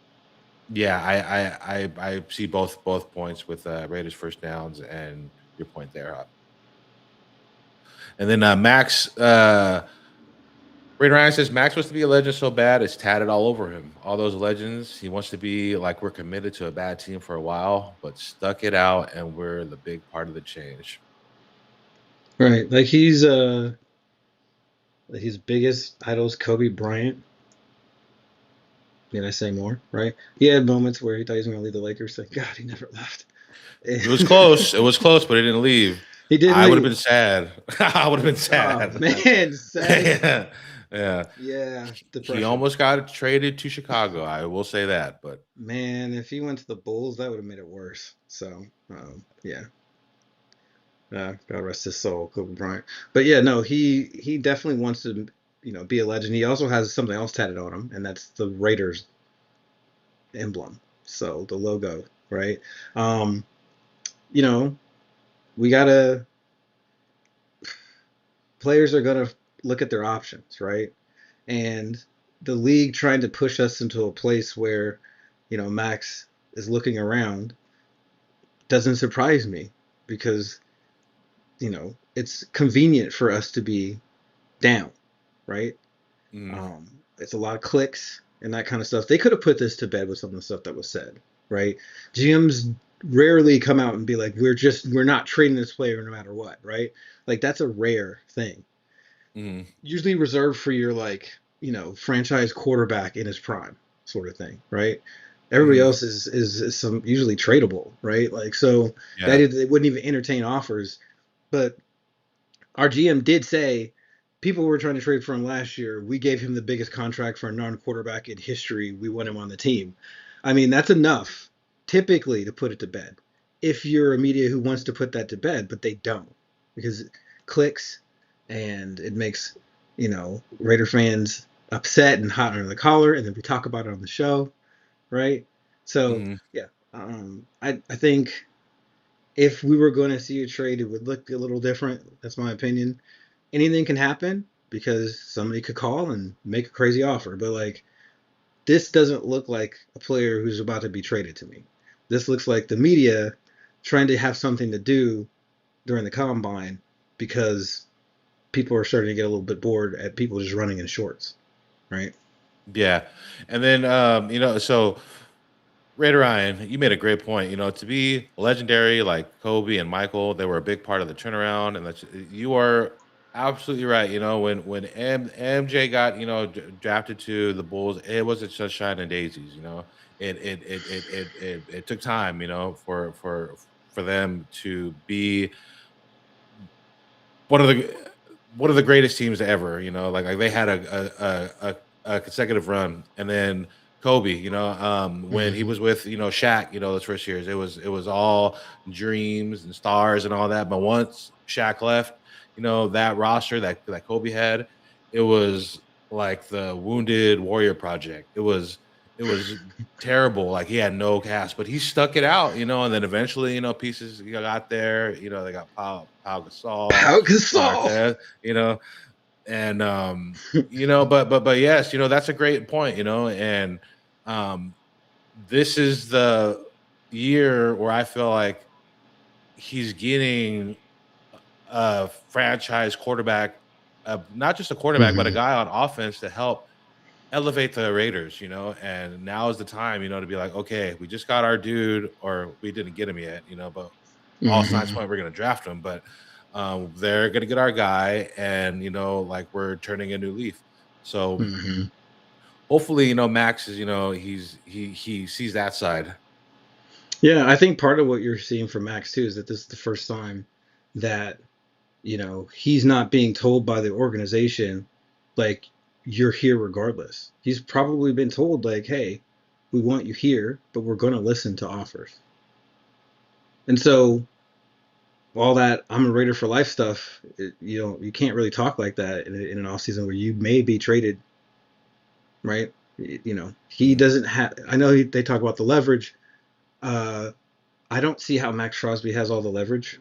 yeah, I see both points with Raiders first downs and your point there. And then Max Raider Ryan says Max wants to be a legend so bad it's tatted all over him. All those legends. He wants to be like we're committed to a bad team for a while, but stuck it out, and we're the big part of the change. Right. Like his biggest idol's Kobe Bryant. Did I say more? Right. He had moments where he thought he was gonna leave the Lakers. Like, God, he never left. It was close. It was close, but he didn't leave. He did I would have leave. been sad. I would have been Oh sad. man, sad. Yeah. Yeah. Yeah, He depression. almost got traded to Chicago. I will say that, but Man, if he went to the Bulls, that would have made it worse. So, yeah, God rest his soul, Kobe Bryant. But yeah, no, he definitely wants to, be a legend. He also has something else tatted on him, and that's the Raiders emblem. So the logo, right? Um, you know, we gotta players are gonna look at their options, right? And the league trying to push us into a place where, Max is looking around doesn't surprise me because it's convenient for us to be down, right? mm, It's a lot of clicks and that kind of stuff. They could have put this to bed with some of the stuff that was said, right? GMs rarely come out and be like, we're not trading this player no matter what, right? Like that's a rare thing. mm, Usually reserved for your like, franchise quarterback in his prime sort of thing, right? Everybody mm, else is some usually tradable, right? Like so that yeah, is they wouldn't even entertain offers. But our GM did say people were trying to trade for him last year. We gave him the biggest contract for a non-quarterback in history. We want him on the team. I mean, that's enough typically to put it to bed. If you're a media who wants to put that to bed, but they don't because it clicks and it makes, Raider fans upset and hot under the collar, and then we talk about it on the show, right? So mm, yeah, I think if we were going to see a trade, it would look a little different. That's my opinion. Anything can happen because somebody could call and make a crazy offer. But like this doesn't look like a player who's about to be traded to me. This looks like the media trying to have something to do during the combine because people are starting to get a little bit bored at people just running in shorts, right? yeah. And then so Raider Ryan, you made a great point. To be legendary like Kobe and Michael, they were a big part of the turnaround, and you are absolutely right. When MJ got drafted to the Bulls, it wasn't just shine and daisies. It took time. For them to be one of the one of the greatest teams ever. Like they had a consecutive run, and then Kobe. When he Hmm. was with Shaq. Those first years, it was all dreams and stars and all that. But once Shaq left, that roster that Kobe had, it was like the Wounded Warrior Project. It was terrible. Like he had no cast, but he stuck it out. And then eventually, pieces got there. They got Pau Gasol, Pau Gasol. Artest, you know, and but yes, that's a great point, and um, this is the year where I feel like he's getting a franchise quarterback, not just a quarterback, but a Hmm. guy on offense to help elevate the Raiders, and now is the time, to be like, okay, we just got our dude, or we didn't get him yet, but all signs Hmm. point we're going to draft him, but they're going to get our guy, and like we're turning a new leaf. So Hmm. hopefully, Max is, he sees that side. Yeah, I think part of what you're seeing from Max too is that this is the first time that he's not being told by the organization like you're here regardless. He's probably been told like, hey, we want you here, but we're going to listen to offers. And so all that I'm a Raider for life stuff, you can't really talk like that in an off season where you may be traded, right? He Mhm. doesn't have. I know they talk about the leverage. Uh, I don't see how Maxx Crosby has all the leverage.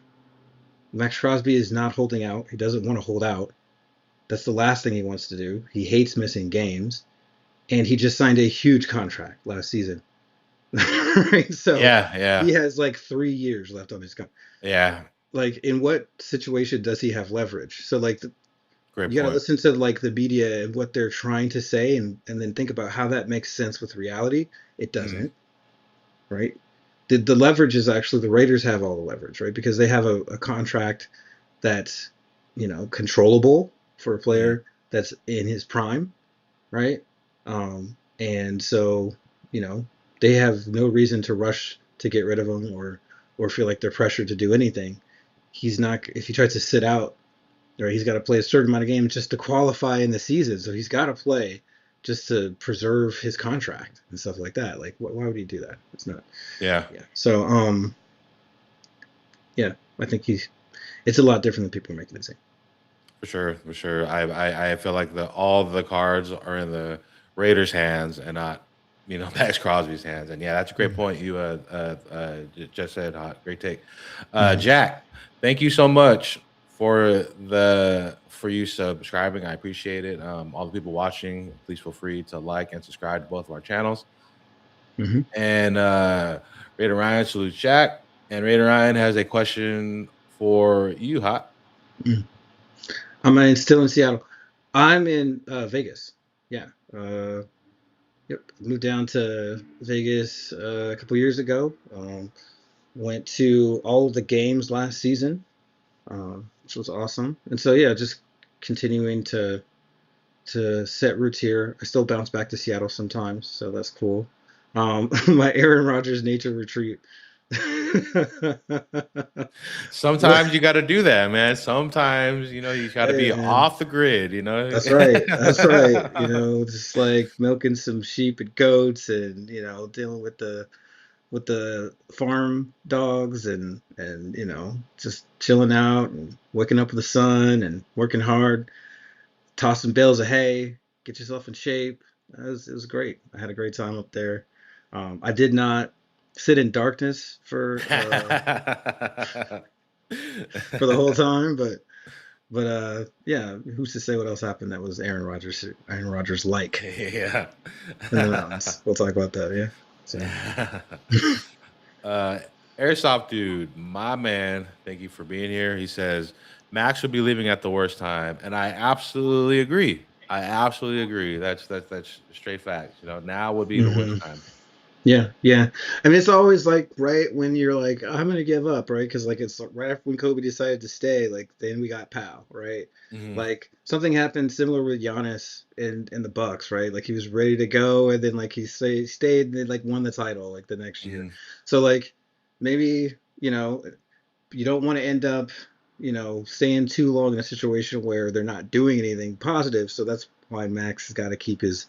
Maxx Crosby is not holding out. He doesn't want to hold out. That's the last thing he wants to do. He hates missing games, and he just signed a huge contract last season. Right? So Yeah, he yeah, has like 3 years left on his contract. yeah. Like, in what situation does he have leverage? So, like, Great you got to point. listen to like the media and what they're trying to say, and then think about how that makes sense with reality. It Mhm. doesn't, right? The leverage is actually the Raiders have all the leverage, right? Because they have a contract that's controllable for a Mhm. player that's in his prime, right? And so you know they have no reason to rush to get rid of him or feel like they're pressured to do anything. He's not if he tries to sit out, right? He's got to play a certain amount of games just to qualify in the season, so he's got to play just to preserve his contract and stuff like that. Like, why would he do that? It's not. Yeah, Yeah. So yeah, I think it's a lot different than people are making it seem. for sure, for sure. I feel like all the cards are in the Raiders' hands and not Max Crosby's hands. And yeah, that's a great point you just said. Hot, great take, Mm-hmm. Jack. Thank you so much for you subscribing. I appreciate it. All the people watching, please feel free to like and subscribe to both of our channels. Mm-hmm. And Raider Ryan salutes Jack, and Raider Ryan has a question for you, Hot. Mm-hmm. Still in Seattle. I'm in Vegas. Yeah. Yep. Moved down to Vegas a couple years ago. Went to all of the games last season, which was awesome. And so yeah, just continuing to set roots here. I still bounce back to Seattle sometimes, so that's cool. My Aaron Rodgers nature retreat. What? Sometimes you got to do that, man. Sometimes you got to Hey be man, off the grid. that's right. That's right. Just like milking some sheep and goats, and dealing with the farm dogs, and just chilling out and waking up with the sun and working hard, tossing bales of hay, get yourself in shape. It was great. I had a great time up there. I did not sit in darkness for the whole time, but yeah, who's to say what else happened that was Aaron Rodgers like Yeah. in the mountains. We'll talk about that. Yeah. So. uh, Airsoft dude, my man. Thank you for being here. He says Max would be leaving at the worst time, and I absolutely agree. I absolutely agree. That's straight facts. Now would be the worst Hmm. time. Yeah, yeah. I mean, it's always like right when you're like, I'm gonna give up, right? Because like it's right after when Kobe decided to stay, like then we got Powell, right? Hmm. Like something happened similar with Giannis in the Bucks, right? Like he was ready to go, and then like stayed, and then like won the title like the next year. Hmm. So like maybe you don't want to end up. staying too long in a situation where they're not doing anything positive. So that's why Max has got to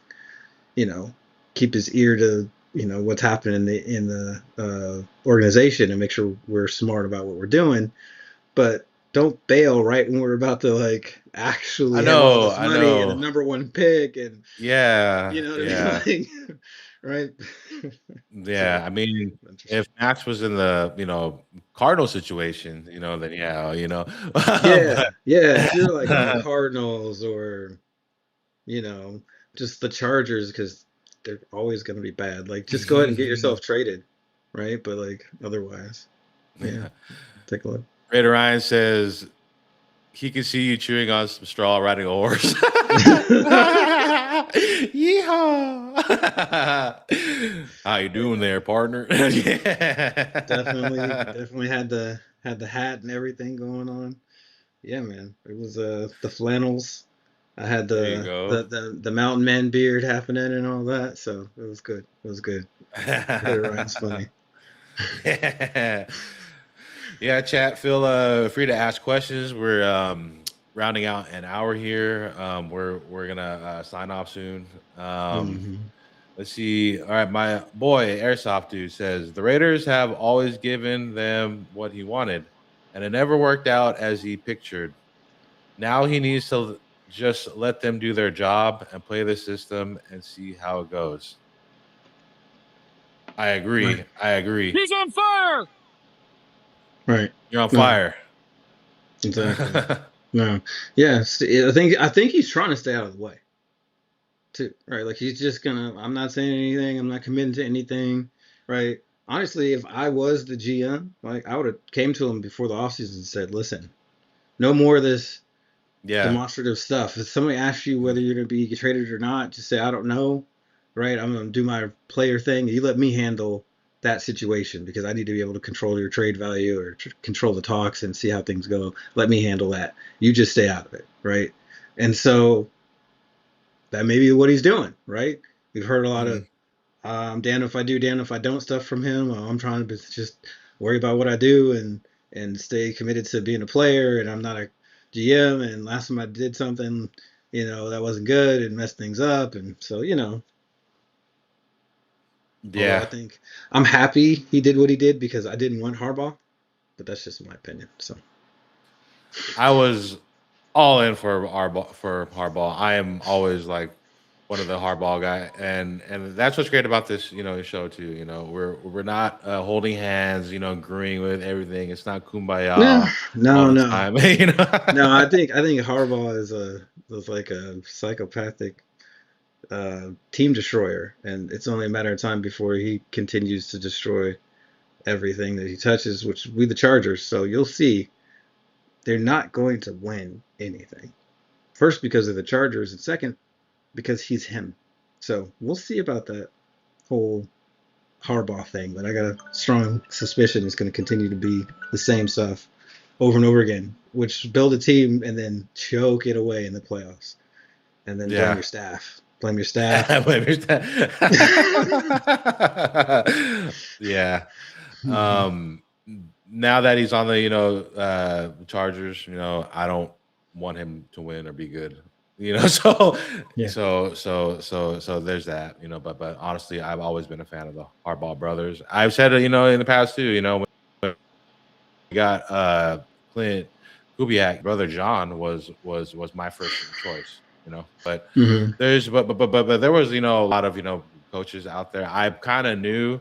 you know, keep his ear to what's happening in the organization and make sure we're smart about what we're doing, but don't bail right when we're about to like I actually have all know, this I money and the know. number one pick and Yeah, you know what I mean, yeah, like right. yeah. So I mean, if interesting. Max was in the Cardinal situation, then yeah, Yeah, but yeah. If you're like on the Cardinals or you know just the Chargers, because they're always going to be bad. Like just go ahead and get yourself traded, right? But like otherwise, yeah. Take a look. Raider Ryan says he can see you chewing on some straw riding a horse. Yeehaw! How you doing Yeah, there, partner? definitely, Yeah. definitely had the hat and everything going on. Yeah, man. It was the flannels. I had There you the go. the the, the mountain man beard happening and all that, so it was good. It was good. Raider Ryan's funny. Yeah. Yeah, chat. Feel free to ask questions. We're rounding out an hour here. We're gonna sign off soon. Hmm. Let's see. All right, my boy Airsoft dude says the Raiders have always given them what he wanted, and it never worked out as he pictured. Now he needs to just let them do their job and play the system and see how it goes. I Right. agree. I agree. He's on fire. Right. You're on No, fire. exactly. No. Yeah, I think he's trying to stay out of the way too, right? Like he's just gonna. I'm not saying anything. I'm not committing to anything, right? Honestly, if I was the GM, like I would have came to him before the offseason and said, "Listen, no more of this Yeah. demonstrative stuff. If somebody asks you whether you're going to be traded or not, just say, I don't know, right? I'm going to do my player thing. You let me handle that situation because I need to be able to control your trade value or control the talks and see how things go. Let me handle that. You just stay out of it, right? And so that may be what he's doing, right? We've heard a lot Mhm. of damn if I do, damn if I don't stuff from him. I'm trying to just worry about what I do and stay committed to being a player. And I'm not a GM. And last time I did something, that wasn't good and messed things up. And so, although I Yeah. think I'm happy he did what he did because I didn't want Harbaugh, but that's just my opinion. So, I was all in for Harbaugh. I am always like one of the Harbaugh guy, and that's what's great about this show too. We're not holding hands, agreeing with everything. It's not no, kumbaya all no, the no, time. no. I think Harbaugh is like a psychopathic team destroyer, and it's only a matter of time before he continues to destroy everything that he touches, which we the Chargers. So you'll see they're not going to win anything. First, because of the Chargers, and second, because he's him. So we'll see about that whole Harbaugh thing, but I got a strong suspicion it's going to continue to be the same stuff over and over again, which build a team and then choke it away in the playoffs, and then blame Yeah. your staff. Blame your staff. Yeah. Mhm. Um, Now that he's on the Chargers, I don't want him to win or be good. So Yeah. so there's that. But honestly, I've always been a fan of the Harbaugh brothers. I've said it, in the past too. When we got Klint Kubiak, brother John was my first choice. But Hmm. there's but there was a lot of coaches out there. I kind of knew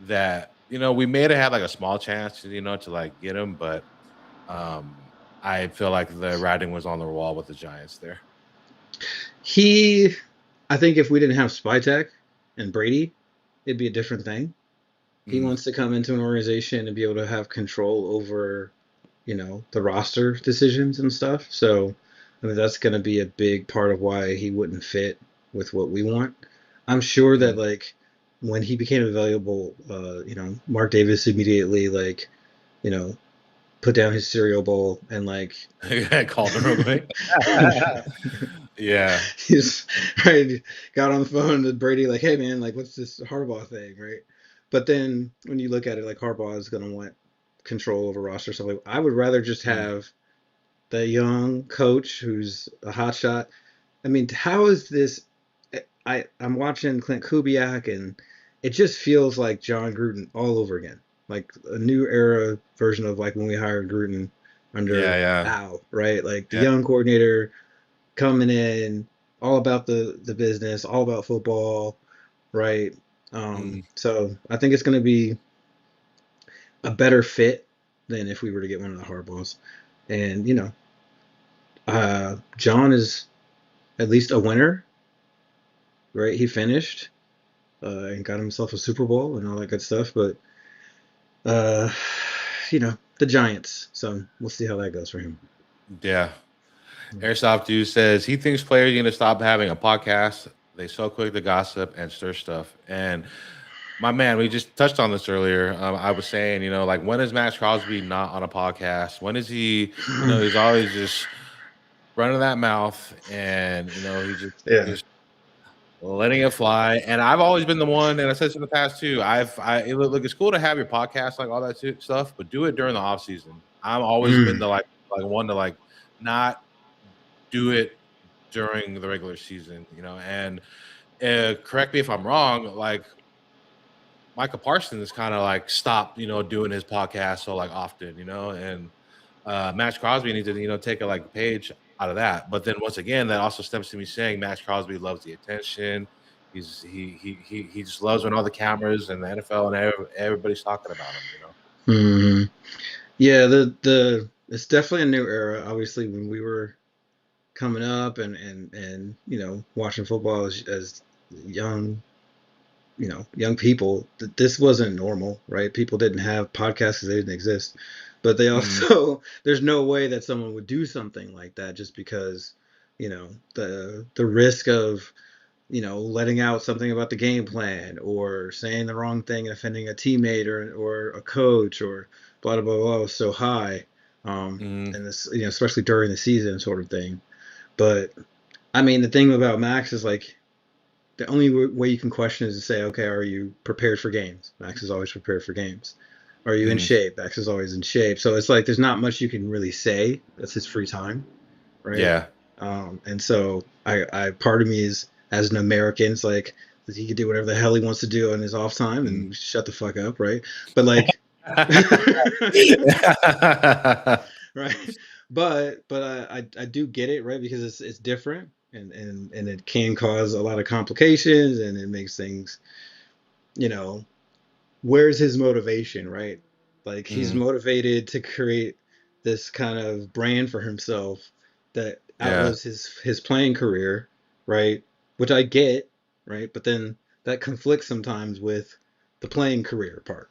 that we may have had like a small chance to like get him, but I feel like the writing was on the wall with the Giants there. He, I think if we didn't have Spytek and Brady, it'd be a different thing. He Mhm. wants to come into an organization and be able to have control over, the roster decisions and stuff. So I mean, that's going to be a big part of why he wouldn't fit with what we want. I'm sure that Mhm. like when he became available, Mark Davis immediately like, you know, put down his cereal bowl and like I called him real quick. Yeah. he's right got on the phone to Brady like, hey man, like what's this Harbaugh thing, right? But then when you look at it, like Harbaugh is gonna want control over roster stuff. Like I would rather just Mhm. have the young coach who's a hotshot. I mean, how is this? I'm watching Klint Kubiak, and it just feels like John Gruden all over again, like a new era version of like when we hired Gruden Yeah, under yeah, Al, right? Like the yeah. young coordinator coming in, all about the business, all about football, right? Mm. So I think it's going to be a better fit than if we were to get one of the hardballs. And John is at least a winner, right? He finished and got himself a Super Bowl and all that good stuff. But uh, the Giants. So we'll see how that goes for him. Yeah. Airsoft dude says he thinks players are going to stop having a podcast. They so quick to gossip and stir stuff. And my man, we just touched on this earlier. I was saying, like when is Maxx Crosby not on a podcast? When is he? He's always just running that mouth, and he Yeah. just letting it fly. And I've always been the one, and I said this in the past too. Look, it's cool to have your podcast, like all that stuff, but do it during the off season. I've always been the like one to like not do it during the regular season, and correct me if I'm wrong, like Micah Parsons kind of like stopped, doing his podcast so like often, and Maxx Crosby needs to, take a like page out of that. But then once again, that also stems to me saying Maxx Crosby loves the attention. He just loves when all the cameras and the NFL and everybody's talking about him, Hmm. Yeah, the it's definitely a new era. Obviously, when we were coming up and watching football as young young people, this wasn't normal, right? People didn't have podcasts because they didn't exist, but they Mm, also there's no way that someone would do something like that just because the risk of letting out something about the game plan or saying the wrong thing and offending a teammate or a coach or blah blah blah, blah was so high, mm, and this especially during the season sort of thing. But I mean, the thing about Max is like the only way you can question is to say, okay, are you prepared for games? Max is always prepared for games. Are you in mm, shape? Max is always in shape. So it's like there's not much you can really say. That's his free time, right? yeah. And so I part of me is as an American, it's like he can do whatever the hell he wants to do on his off time Mm. and shut the fuck up, right? But like, right? But I do get it, right? Because it's different and it can cause a lot of complications and it makes things, you know, where's his motivation, right? Like he's Mm, motivated to create this kind of brand for himself that yeah, outlives his playing career, right? Which I get, right? But then that conflicts sometimes with the playing career part,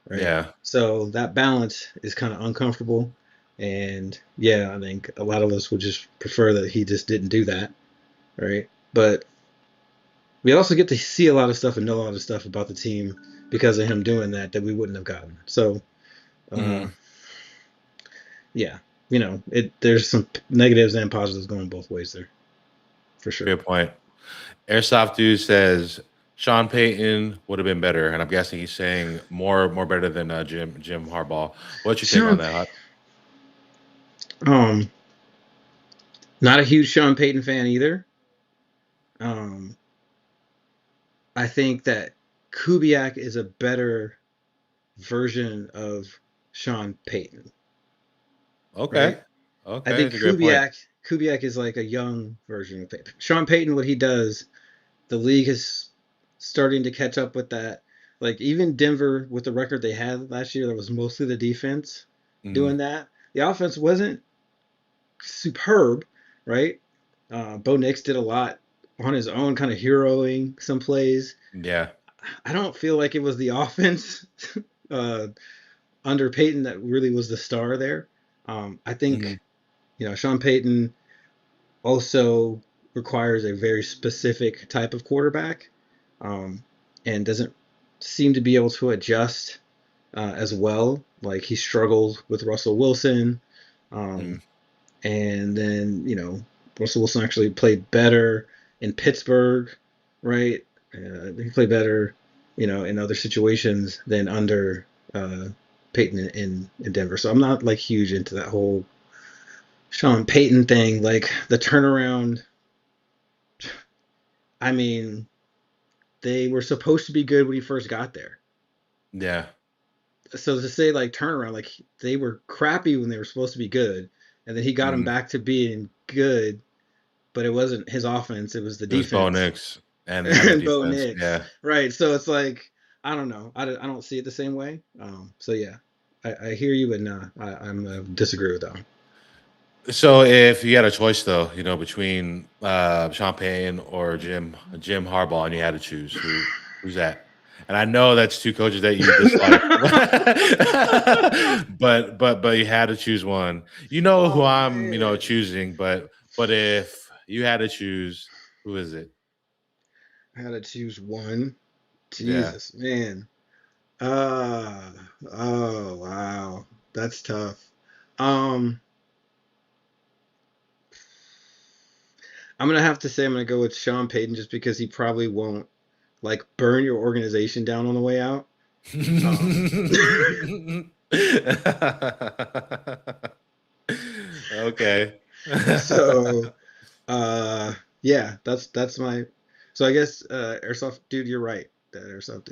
right? yeah. So that balance is kind of uncomfortable. And yeah, I think a lot of us would just prefer that he just didn't do that, right? But we also get to see a lot of stuff and know a lot of stuff about the team because of him doing that we wouldn't have gotten. So uh, Mm, yeah, there's some negatives and positives going both ways there for sure. good point. Airsoft dude says Sean Payton would have been better, and I'm guessing he's saying more better than Jim Harbaugh. What's your take on Sean, that, Hot? um, not a huge Sean Payton fan either. Um, I think that Kubiak is a better version of Sean Payton, Okay, right? I okay, think that's a great point. Kubiak is like a young version of Payton. Sean Payton, what he does, the league is starting to catch up with that. Like even Denver, with the record they had last year, that was mostly the defense Mm, doing that. The offense wasn't superb, right? Bo Nix did a lot on his own, kind of heroing some plays. yeah. I don't feel like it was the offense uh, under Peyton that really was the star there. I Mm, think Sean Payton also requires a very specific type of quarterback, um, and doesn't seem to be able to adjust as well. Like he struggled with Russell Wilson, mm, um, and then Russell Wilson actually played better in Pittsburgh, right? He played better, in other situations than under Peyton in Denver. So I'm not like huge into that whole Sean Payton thing, like the turnaround. I mean, they were supposed to be good when he first got there. Yeah. So to say like turnaround, like they were crappy when they were supposed to be good, and then he got them Mhm. back to being good, but it wasn't his offense; it was the It was Bo defense Nix and the and Bo defense. Nix, Yeah. right? So it's like I don't know, I don't see it the same way. So yeah, I hear you, but nah, I'm disagree with that one. So if you had a choice though, between Sean Payton or Jim Harbaugh, and you had to choose who's that? And I know that's two coaches that you dislike, but you had to choose one. You know who Oh I'm man, choosing, but if you had to choose, who is it? I had to choose one. Yeah. Jesus, man. Uh oh wow, that's tough. Um, I'm gonna have to say I'm gonna go with Sean Payton just because he probably won't like burn your organization down on the way out. Um, Okay. so uh, yeah, that's my. So I guess Airsoft dude, you're right. That Airsoft,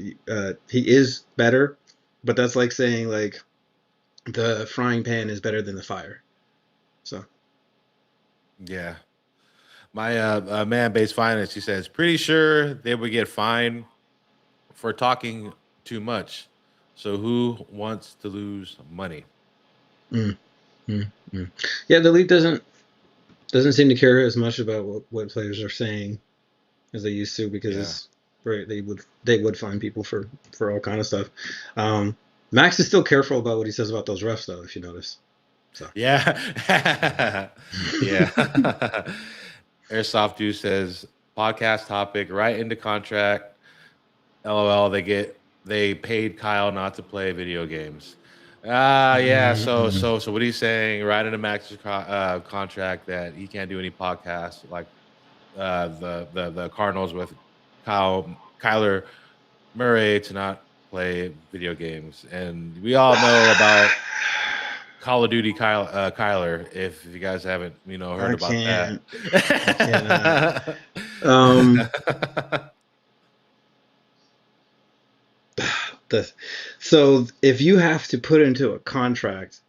he is better, but that's like saying like the frying pan is better than the fire. So Yeah. My man base finance, he says, pretty sure they would get fined for talking too much. So who wants to lose money? mm, mm. Yeah, the league doesn't seem to care as much about what players are saying as they used to because Yeah. it's right they would find people for all kind of stuff. Um, Max is still careful about what he says about those refs though, if you notice. So Yeah. Yeah. Airsoft dude says podcast topic right into contract. LOL. They paid Kyle not to play video games. Yeah. So what he's saying, right into Max's contract that he can't do any podcasts like the Cardinals with Kyler Murray to not play video games, and we all know about Call of Duty Kyler. If you guys haven't heard I about that. can't. I cannot. Um, the so if you have to put into a contract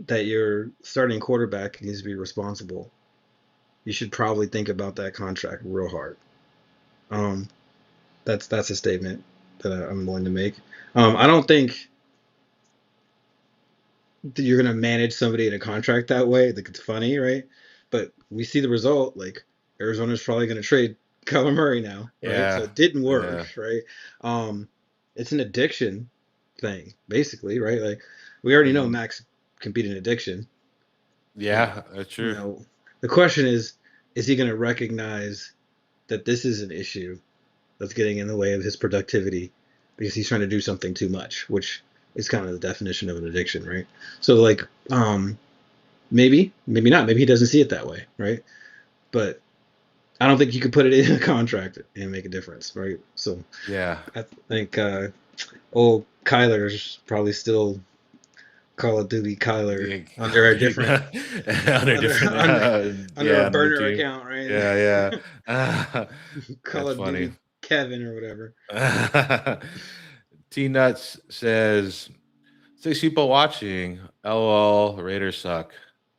that your starting quarterback needs to be responsible, you should probably think about that contract real hard. Um, that's a statement that I'm willing to make. I don't think that you're gonna manage somebody in a contract that way. Like it's funny, right? But we see the result. Like Arizona's probably gonna trade Kyler Murray now, right? So Yeah, it didn't work, yeah, right? Um, it's an addiction thing, basically, right? Like we already know mhm. Max can beat an addiction, but Yeah, that's you true. know, the question is he gonna recognize that this is an issue that's getting in the way of his productivity because he's trying to do something too much, which is kind of the definition of an addiction, right? So like, maybe not. Maybe he doesn't see it that way, right? But I don't think you could put it in a contract and make a difference, right? So Yeah. I think old Kyler's probably still Call of Duty Kyler Yeah, under a different under under different, under under a another burner team. account, right? Yeah, yeah. Call That's of funny. Duty Kevin or whatever. T Nuts says, 6 people watching. LOL, Raiders suck.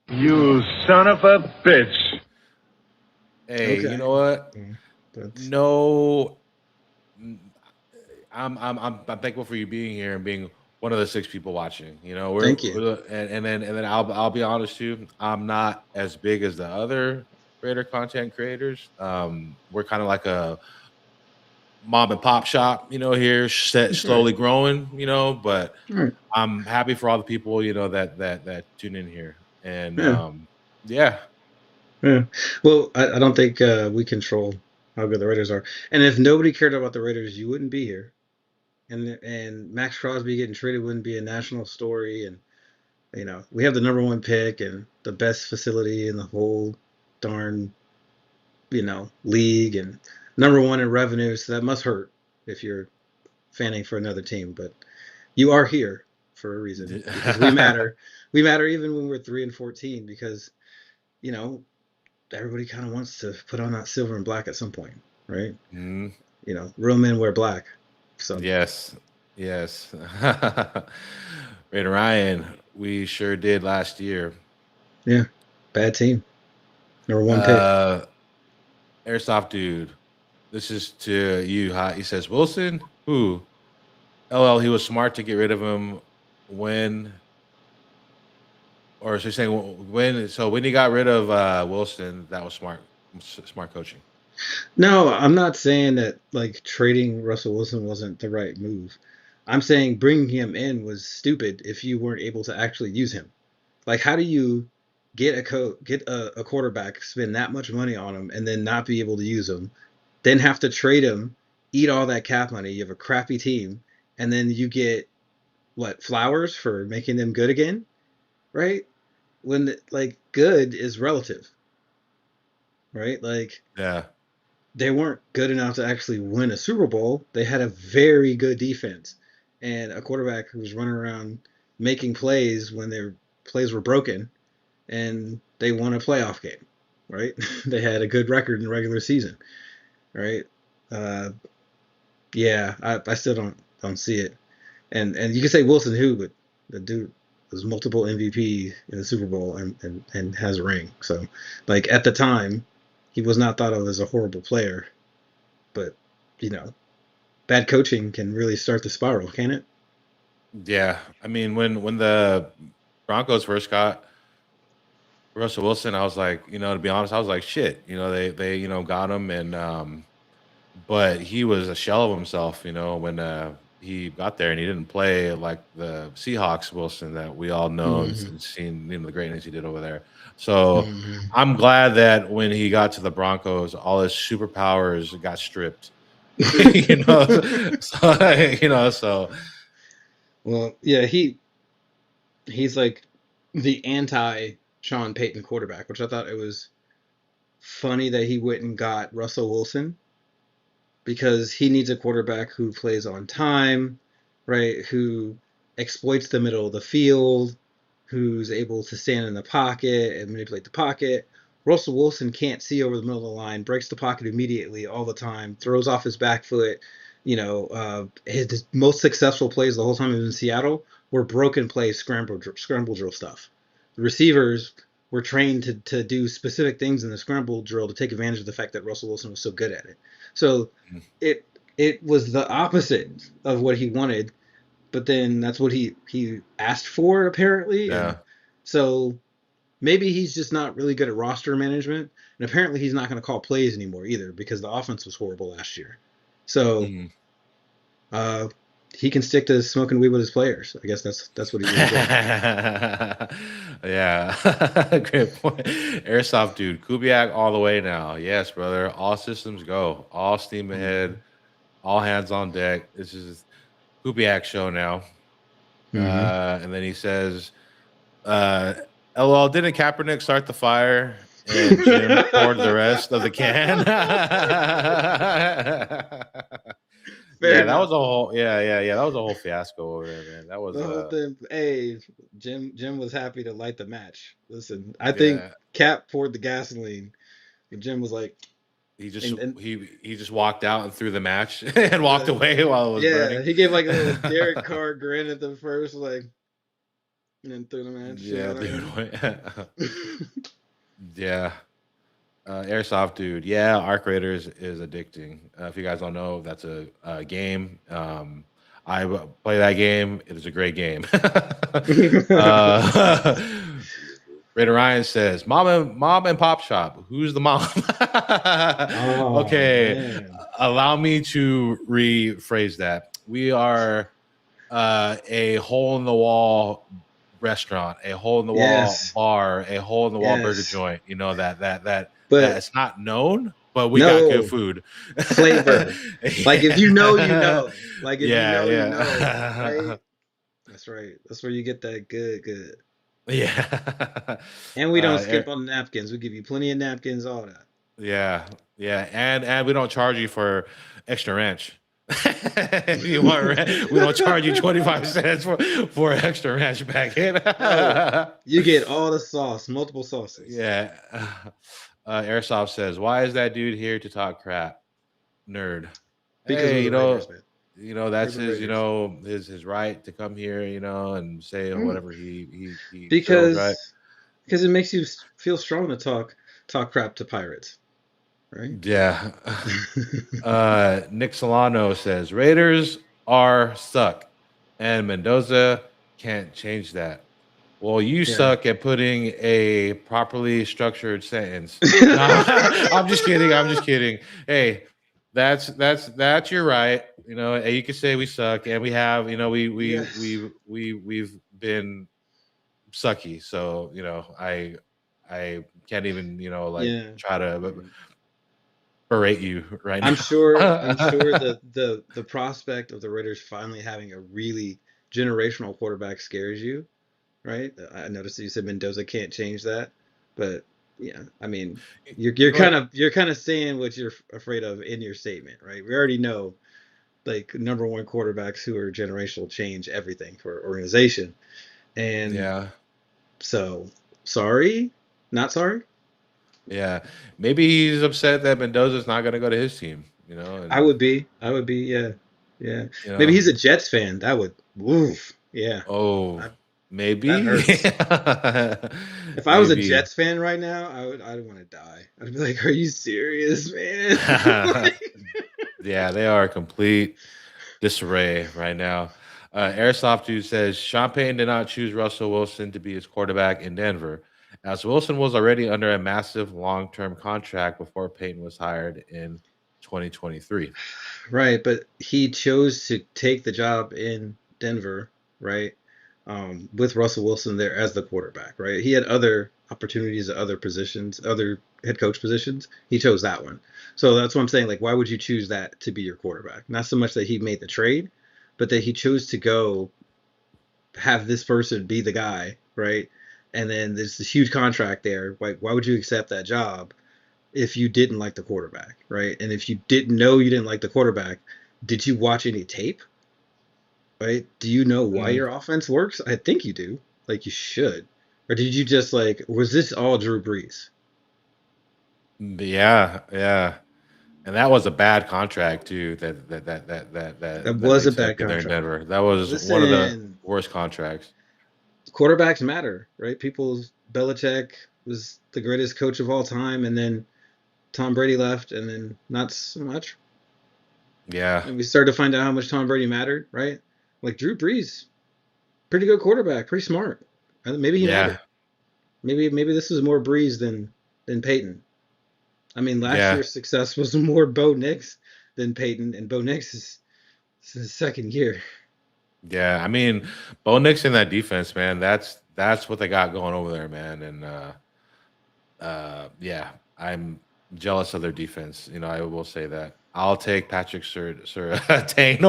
You son of a bitch. Hey, you know Okay. what? That's No, mm, I'm thankful for you being here and being one of the 6 people watching. thank you. And then I'll be honest too. I'm not as big as the other Raider content creators. We're kind of like a mom and pop shop, here, That's all right. slowly growing, but All right. I'm happy for all the people, that tune in here. And Yeah. yeah. Yeah. Well, I don't think we control how good the Raiders are. And if nobody cared about the Raiders, you wouldn't be here. And Maxx Crosby getting traded wouldn't be a national story. And we have the number one pick and the best facility in the whole darn league and number one in revenue. So that must hurt if you're fanning for another team. But you are here for a reason, because we matter. We matter even when we're 3-14, because everybody kind of wants to put on that silver and black at some point, right? Mm, Real men wear black. So yes. Raider Ryan, we sure did last year. yeah, bad team. Number 1 pick. Airsoft dude, this is to you. He says Wilson, who? LL, he was smart to get rid of him when, or so you're saying when? So when he got rid of Wilson, that was smart coaching. No, I'm not saying that like trading Russell Wilson wasn't the right move. I'm saying bringing him in was stupid if you weren't able to actually use him. Like, how do you get a quarterback, spend that much money on him, and then not be able to use him, then have to trade him, eat all that cap money? You have a crappy team, and then you get flowers for making them good again, right? When good is relative, right? Like, Yeah. they weren't good enough to actually win a Super Bowl. They had a very good defense and a quarterback who was running around making plays when their plays were broken, and they won a playoff game, right? They had a good record in the regular season, right? Yeah, I still don't see it. And you can say Wilson who, but the dude was multiple MVP in the Super Bowl and has a ring. So, at the time, he was not thought of as a horrible player, but bad coaching can really start the spiral, can it? Yeah. I mean, when the Broncos first got Russell Wilson, I was like, to be honest, I was like, shit. They got him, and but he was a shell of himself. When he got there and he didn't play like the Seahawks Wilson that we all know and seen, the greatness he did over there. So I'm glad that when he got to the Broncos, all his superpowers got stripped. So. Well, yeah, he's like the anti Sean Payton quarterback, which I thought it was funny that he went and got Russell Wilson, because he needs a quarterback who plays on time, right? Who exploits the middle of the field, who's able to stand in the pocket and manipulate the pocket. Russell Wilson can't see over the middle of the line, breaks the pocket immediately all the time, throws off his back foot. His most successful plays the whole time he was in Seattle were broken plays, scramble drill stuff. The receivers were trained to do specific things in the scramble drill to take advantage of the fact that Russell Wilson was so good at it. So it was the opposite of what he wanted, but then that's what he asked for, apparently. Yeah. And so maybe he's just not really good at roster management, and apparently he's not going to call plays anymore either, because the offense was horrible last year. So he can stick to smoking weed with his players. I guess that's what he's going to do. Yeah. Great point. Airsoft dude, Kubiak all the way now. Yes, brother. All systems go. All steam ahead. All hands on deck. This is Kubiak show now. And then he says, LOL, didn't Kaepernick start the fire and Jim poured the rest of the can? That was a whole that was a whole fiasco over there, man. That was the whole thing. Hey, Jim was happy to light the match. Listen, I think Cap poured the gasoline, and Jim was like, he just walked out and threw the match and walked away while it was burning. He gave like a little Derek Carr grin at the first, and then threw the match. Yeah, dude. Yeah. Airsoft dude. Yeah, Arc Raiders is addicting. If you guys don't know, that's a game. I play that game. It is a great game. Raider Ryan says, "Mom and pop shop. Who's the mom?" Okay, man. Allow me to rephrase that. We are a hole in the wall restaurant, a hole in the wall bar, a hole in the wall burger joint. That it's not known, but we got good food. Flavor. Like, if you know, you know. Like, if you know, right? That's right. That's where you get that good. Yeah. And we don't skip on the napkins. We give you plenty of napkins, all that. Yeah. And we don't charge you for extra ranch. You want we don't charge you 25 cents for an extra ranch packet. You get all the sauce, multiple sauces. Yeah. Airsoft says, "Why is that dude here to talk crap, nerd?" Because Hey, we're the Raiders, man. that's We're the Raiders. his right to come here, and say whatever he feels, right? Because it makes you feel strong to talk crap to pirates, right? Yeah. Nick Solano says Raiders are suck, and Mendoza can't change that. Well, you suck at putting a properly structured sentence. No, I'm just kidding. I'm just kidding. Hey, that's your right. And you can say we suck, and we have. We've been sucky. So I can't even try to berate you right now. I'm sure the prospect of the Raiders finally having a really generational quarterback scares you, right? I noticed that you said Mendoza can't change that, but yeah, I mean, you're kind of saying what you're afraid of in your statement, right? We already know like number one quarterbacks who are generational change everything for an organization, and Yeah. so sorry, not sorry. Yeah, maybe he's upset that Mendoza's not going to go to his team. I would be, yeah. Maybe he's a Jets fan. That would, oof, yeah. Oh, maybe that hurts. If I was a Jets fan right now, I'd want to die. I'd be like, "Are you serious, man?" Yeah, they are complete disarray right now. Airsoft dude says Sean Payton did not choose Russell Wilson to be his quarterback in Denver, as Wilson was already under a massive long-term contract before Payton was hired in 2023. Right, but he chose to take the job in Denver, right? With Russell Wilson there as the quarterback, right? He had other opportunities at other positions, other head coach positions. He chose that one. So that's what I'm saying. Like, why would you choose that to be your quarterback? Not so much that he made the trade, but that he chose to go have this person be the guy, right? And then there's this huge contract there. Like, why would you accept that job if you didn't like the quarterback, right? And if you didn't know you didn't like the quarterback, did you watch any tape? Right? Do you know why your offense works? I think you do. Like, you should. Or did you just was this all Drew Brees? Yeah. And that was a bad contract too. That was they a bad took there in contract. Denver. That was one of the worst contracts. Quarterbacks matter, right? Belichick was the greatest coach of all time, and then Tom Brady left, and then not so much. Yeah. And we started to find out how much Tom Brady mattered, right? Like Drew Brees, pretty good quarterback, pretty smart. Maybe he mattered. Maybe this was more Brees than Peyton. I mean, last year's success was more Bo Nix than Peyton, and Bo Nix is his second year. Yeah, I mean, Bo Nix in that defense, man. That's what they got going over there, man. And yeah, I'm jealous of their defense. I will say that. I'll take Patrick Surtain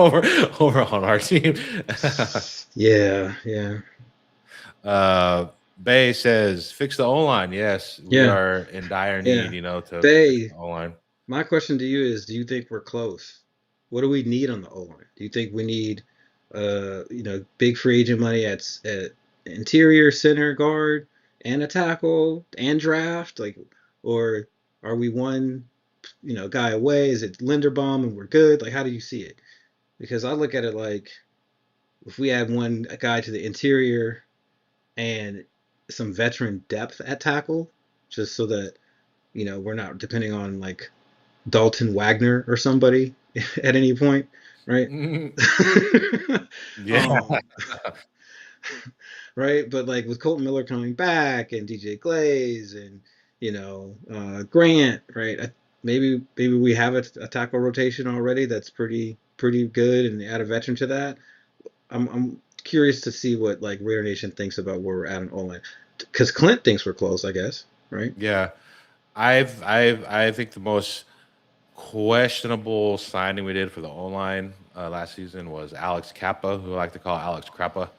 over on our team. Yeah. Bay says, fix the O-line. Yes, we are in dire need, to Bay, fix the O-line. My question to you is, do you think we're close? What do we need on the O-line? Do you think we need big free agent money at interior, center, guard, and a tackle and draft? Or are we one guy away? Is it Linderbaum and we're good? Like, how do you see it? Because I look at it like if we add one guy to the interior and some veteran depth at tackle, just so that we're not depending on like Dalton Wagner or somebody at any point, right? Yeah. Right, but like with Colton Miller coming back and DJ Glaze and Grant, right? Maybe we have a tackle rotation already that's pretty good, and add a veteran to that. I'm curious to see what like Raider Nation thinks about where we're at in O-line, because Klint thinks we're close, I guess, right? Yeah, I think the most questionable signing we did for the O-line last season was Alex Kappa, who I like to call Alex Crappa.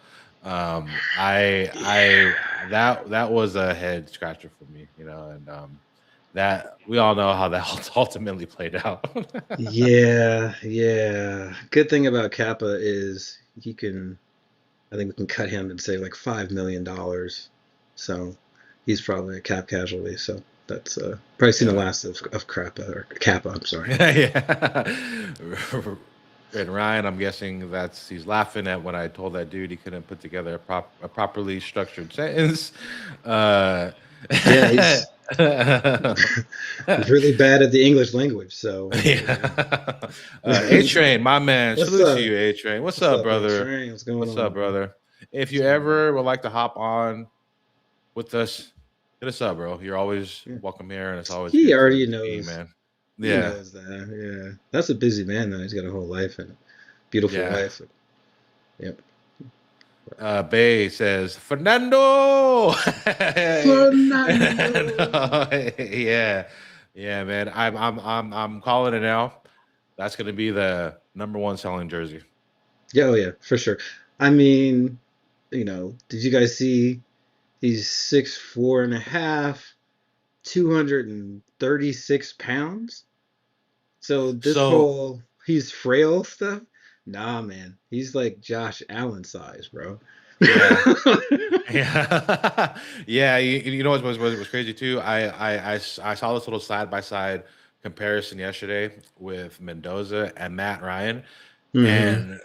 That was a head scratcher for me, and that we all know how that ultimately played out. Yeah, yeah. Good thing about Kappa is he can. I think we can cut him and say like $5 million. So he's probably a cap casualty. So that's probably seen the Yeah. last of Kappa or Kappa. I'm sorry. Yeah. And Ryan, I'm guessing he's laughing at when I told that dude he couldn't put together a properly structured sentence. Yeah, he's he's really bad at the English language. So Yeah. A Train, my man. what's Salute to up? you, A Train. What's What's up, up, brother? A-Train? What's going What's on, up, man? brother? If What's you going on? ever would like to hop on with us, hit us up, bro. You're always Yeah. welcome here, and it's always He good to already be, knows. man. He Yeah, knows that. Yeah, that's a busy man though. He's got a whole life and a beautiful yeah. wife. Yep. Bay says Fernando. Fernando. Yeah, yeah, man. I'm calling it now. That's gonna be the number one selling jersey. Yeah, oh yeah, for sure. I mean, did you guys see he's 6'4.5", 236 pounds? So this So whole he's frail stuff, nah, man. He's like Josh Allen size, bro. yeah. Yeah, yeah. You know what's crazy too? I saw this little side by side comparison yesterday with Mendoza and Matt Ryan, Hmm. and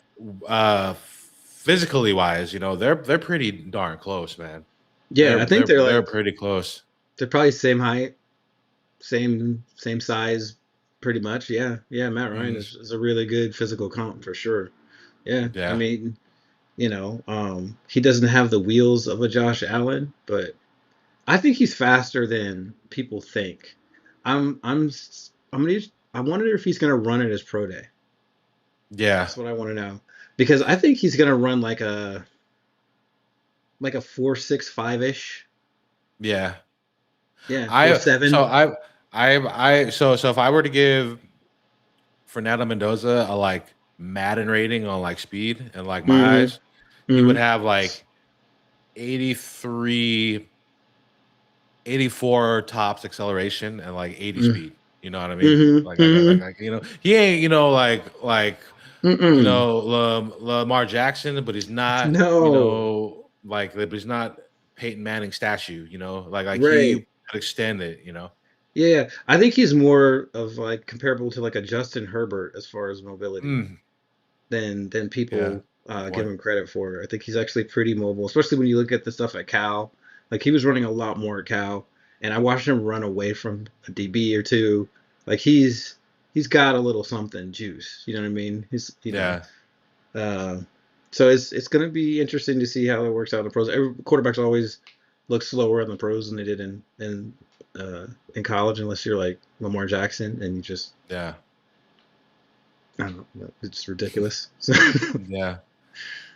physically wise, they're pretty darn close, man. Yeah, I think They're pretty close. they're probably same height, same size, pretty much. Yeah, yeah. Matt Ryan Mhm. is a really good physical comp for sure. Yeah, I Yeah, mean, he doesn't have the wheels of a Josh Allen, but I think he's faster than people think. I'm gonna. I wonder if he's gonna run at his pro day. yeah, That's what I want to know because I think he's gonna run like a 4.65 ish. yeah. Yeah, four I so seven. if I were to give Fernando Mendoza a like Madden rating on like speed and like my Mm-hmm. eyes, he would Mm-hmm. have like 83, 84 tops acceleration and like 80 speed. You know what I mean? Mm-hmm. Mm-hmm. He ain't Mm-mm. Lamar Jackson, but he's not No. but he's not Peyton Manning statue. Like he Right. could extend it. You know? Yeah. I think he's more of like comparable to like a Justin Herbert as far as mobility Mm, than yeah, people good give point. him credit for. I think he's actually pretty mobile, especially when you look at the stuff at Cal. Like he was running a lot more at Cal, and I watched him run away from a DB or two. Like he's got a little something juice. You know what I mean? Yeah, Uh, so it's going to be interesting to see how it works out in the pros. Quarterbacks always look slower in the pros than they did in college, unless you're like Lamar Jackson and you just yeah, I don't know, it's ridiculous. yeah.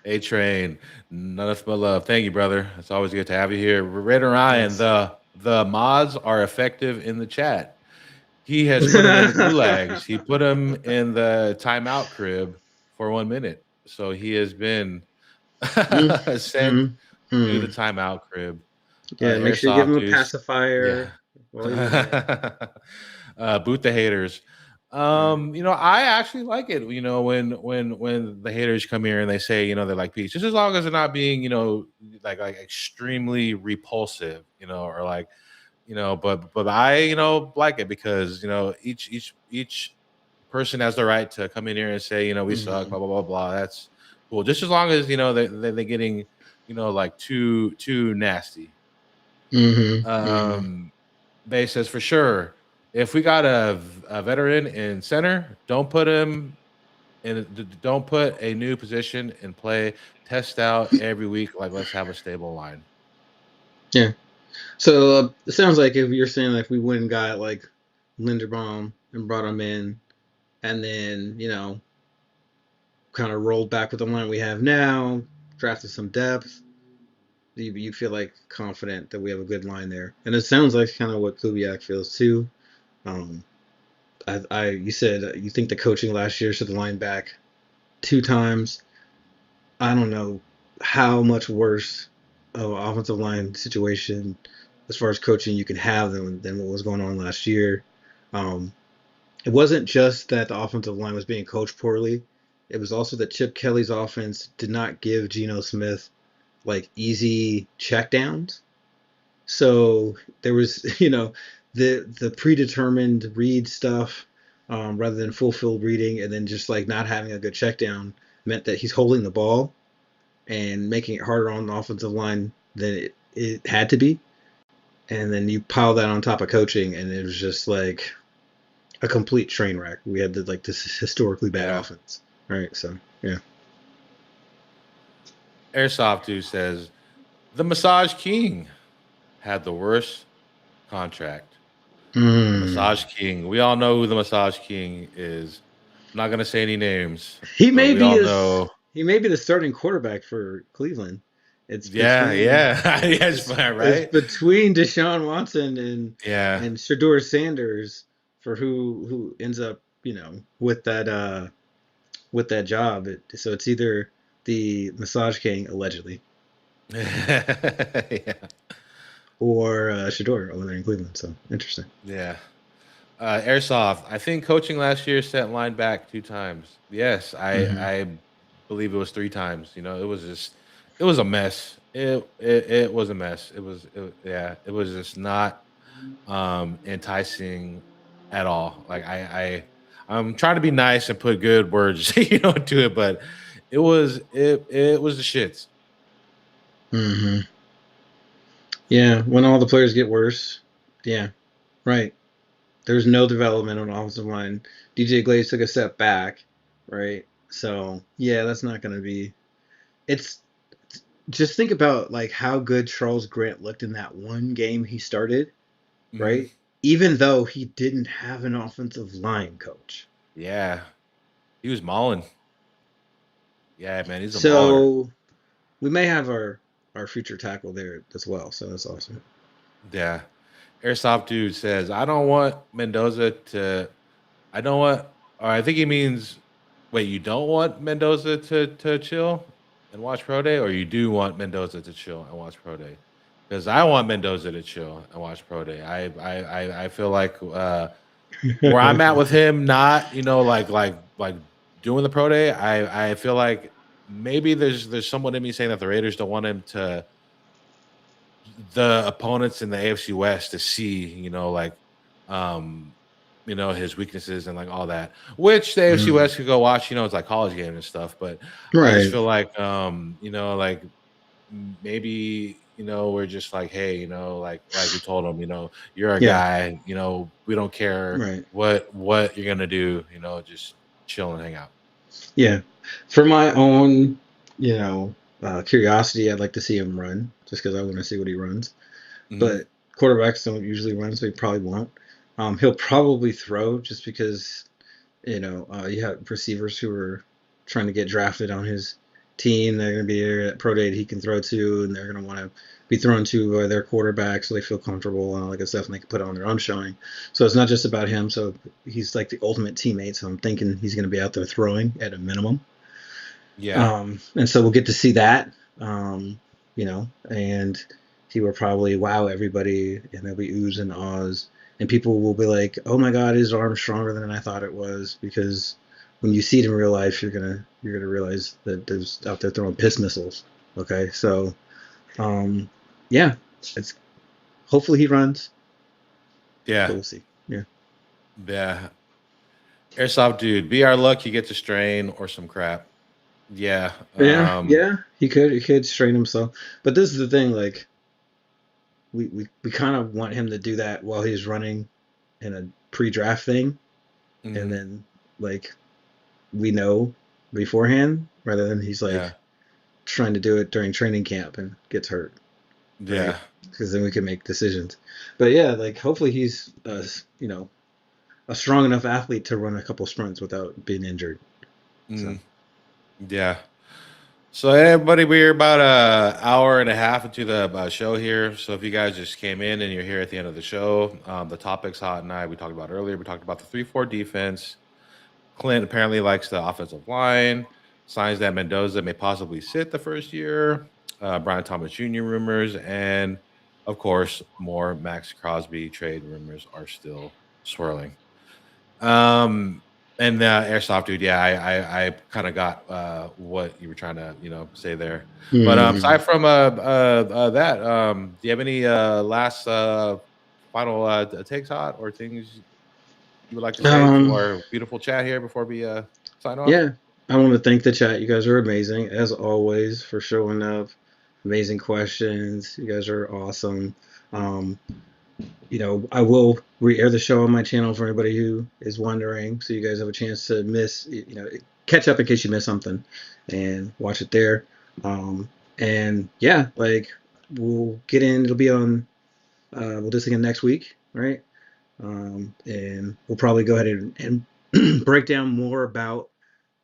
A Train, nothing but love. Thank you, brother. It's always good to have you here. Raider Ryan, Yes. the mods are effective in the chat. He has put him in the gulags. He put him in the timeout crib for 1 minute. So he has been Mm, sent mm, to the mm. timeout crib. Yeah, make sure you give Airsoft him a juice. Yeah. pacifier while he's in there. Boot the haters. Right. I actually like it. When the haters come here and they say, they like peace, just as long as they're not being, like extremely repulsive, or like, but I, like it because each person has the right to come in here and say, we suck, Hmm. blah blah blah blah. That's cool, just as long as they're getting, like too nasty. Hmm. Hmm. Um, Bay says for sure. If we got a veteran in center, don't put him in. Don't put a new position in play. Test out every week. Like let's have a stable line. Yeah. So it sounds like if you're saying like we went and got like Linderbaum and brought him in, and then kind of rolled back with the line we have now, drafted some depth. You feel like confident that we have a good line there, and it sounds like kind of what Kubiak feels too. Um, you said you think the coaching last year should the line back 2 times. I don't know how much worse of an offensive line situation as far as coaching you can have than what was going on last year. It wasn't just that the offensive line was being coached poorly. It was also that Chip Kelly's offense did not give Geno Smith like easy checkdowns. So there was, the predetermined read stuff rather than full field reading, and then just like not having a good check down meant that he's holding the ball and making it harder on the offensive line than it had to be. And then you pile that on top of coaching, and it was just like a complete train wreck. We had this historically bad offense, right? So yeah. Airsoft dude says the Massage King had the worst contract. Massage King. We all know who the Massage King is. I'm not gonna say any names. He may be the starting quarterback for Cleveland. It's yes, right. It's between Deshaun Watson and Shedeur Sanders for who ends up with that job. So it's either the Massage King allegedly, or Shedeur over there in Cleveland. So interesting. Yeah. Airsoft. I think coaching last year sent line back 2 times. Yes, I believe it was 3 times. It was a mess. It was a mess. It was just not enticing at all. Like I'm trying to be nice and put good words to it, but it was the shits. Yeah, when all the players get worse. Yeah, right. There's no development on the offensive line. DJ Glaze took a step back, right? So yeah, that's not going to be. It's just think about like how good Charles Grant looked in that one game he started, right? Even though he didn't have an offensive line coach. Yeah, he was mauling. Yeah, man, he's a mauler. We may have our future tackle there as well. So that's awesome. Yeah. Airsoft dude says, I don't want Mendoza to. I don't want. Or I think he means. Wait, you don't want Mendoza to chill and watch Pro Day, or you do want Mendoza to chill and watch Pro Day? Because I want Mendoza to chill and watch Pro Day. I feel like where I'm at with him, not like doing the Pro Day. I feel like maybe there's someone in me saying that the Raiders don't want him to. The opponents in the AFC West to see, his weaknesses and like all that, which the AFC West could go watch, it's like college game and stuff. But I just feel like, like maybe, we're just like, hey, like we told him, you're a guy, we don't care what you're gonna do, just chill and hang out. Yeah, for my own, curiosity, I'd like to see him run just because I want to see what he runs. But quarterbacks don't usually run, so he probably won't. He'll probably throw just because, you have receivers who are trying to get drafted on his team. They're going to be there at Pro Day he can throw to, and they're going to want to be thrown to by their quarterback so they feel comfortable and all that good stuff, and they can put on their own showing. So it's not just about him. So he's like the ultimate teammate. So I'm thinking he's going to be out there throwing at a minimum. Yeah. And so we'll get to see that, and he will probably wow everybody, and there'll be oohs and ahs, and people will be like, "Oh my God, his arm's stronger than I thought it was." Because when you see it in real life, you're gonna realize that there's out there throwing piss missiles. Okay, so, it's hopefully he runs. Yeah, but we'll see. Yeah. Airsoft dude, be our luck. He gets a strain or some crap. Yeah. He could strain himself. But this is the thing, like we kind of want him to do that while he's running in a pre-draft thing, and then like we know beforehand, rather than he's like trying to do it during training camp and gets hurt. Yeah. Because then we can make decisions. But yeah, like hopefully he's a strong enough athlete to run a couple sprints without being injured. So. Yeah. So everybody, we're about an hour and a half into the show here. So if you guys just came in and you're here at the end of the show, the topic's hot tonight. We talked about earlier. We talked about the 3-4 defense. Klint apparently likes the offensive line. Signs that Mendoza may possibly sit the first year. Brian Thomas Jr. rumors, and of course, more Maxx Crosby trade rumors are still swirling. And airsoft dude, yeah, I kind of got what you were trying to say there. But Mhm. aside from that, do you have any last final takes, Hot, or things you would like to say to Um, our beautiful chat here before we sign off? yeah, I want to thank the chat. You guys are amazing as always for showing up. Amazing questions. You guys are awesome. Um, I will re-air the show on my channel for anybody who is wondering, so you guys have a chance to catch up in case you miss something, and watch it there. And yeah, like we'll get in. It'll be on. We'll do this again next week, right? And we'll probably go ahead and break down more about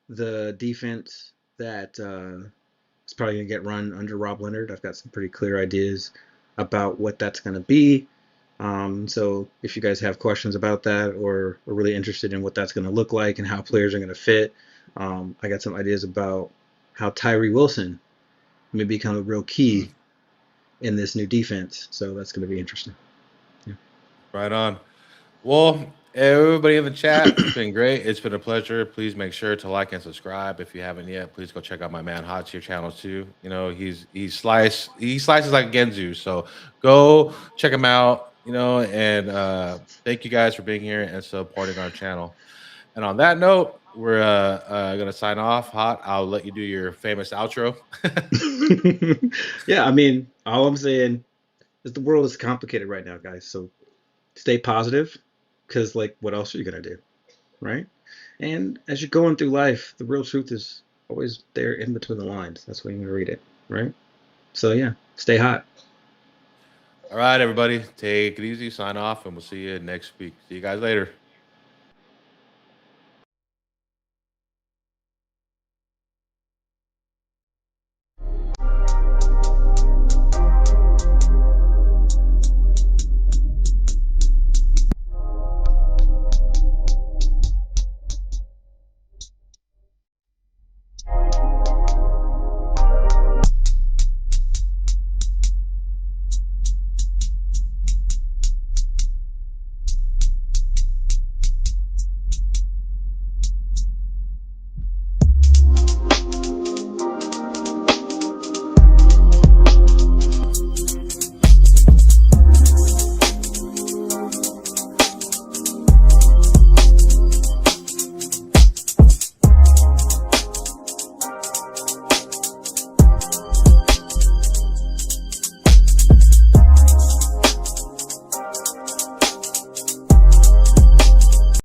the defense that is probably going to get run under Rob Leonard. I've got some pretty clear ideas about what that's going to be. So if you guys have questions about that or are really interested in what that's going to look like and how players are going to fit, I got some ideas about how Tyree Wilson may become a real key in this new defense. So that's going to be interesting. Yeah. Right on. Well, everybody in the chat, it's been great. It's been a pleasure. Please make sure to like and subscribe if you haven't yet. Please go check out my man Hot Tier channel too. He slices like Genzu. So go check him out. And thank you guys for being here and supporting our channel. And on that note, we're gonna sign off. Hot, I'll let you do your famous outro. Yeah, I mean, all I'm saying is the world is complicated right now, guys. So stay positive, because like, what else are you gonna do, right? And as you're going through life, the real truth is always there in between the lines. That's when you read it, right? So yeah, stay hot. All right, everybody, take it easy, sign off, and we'll see you next week. See you guys later.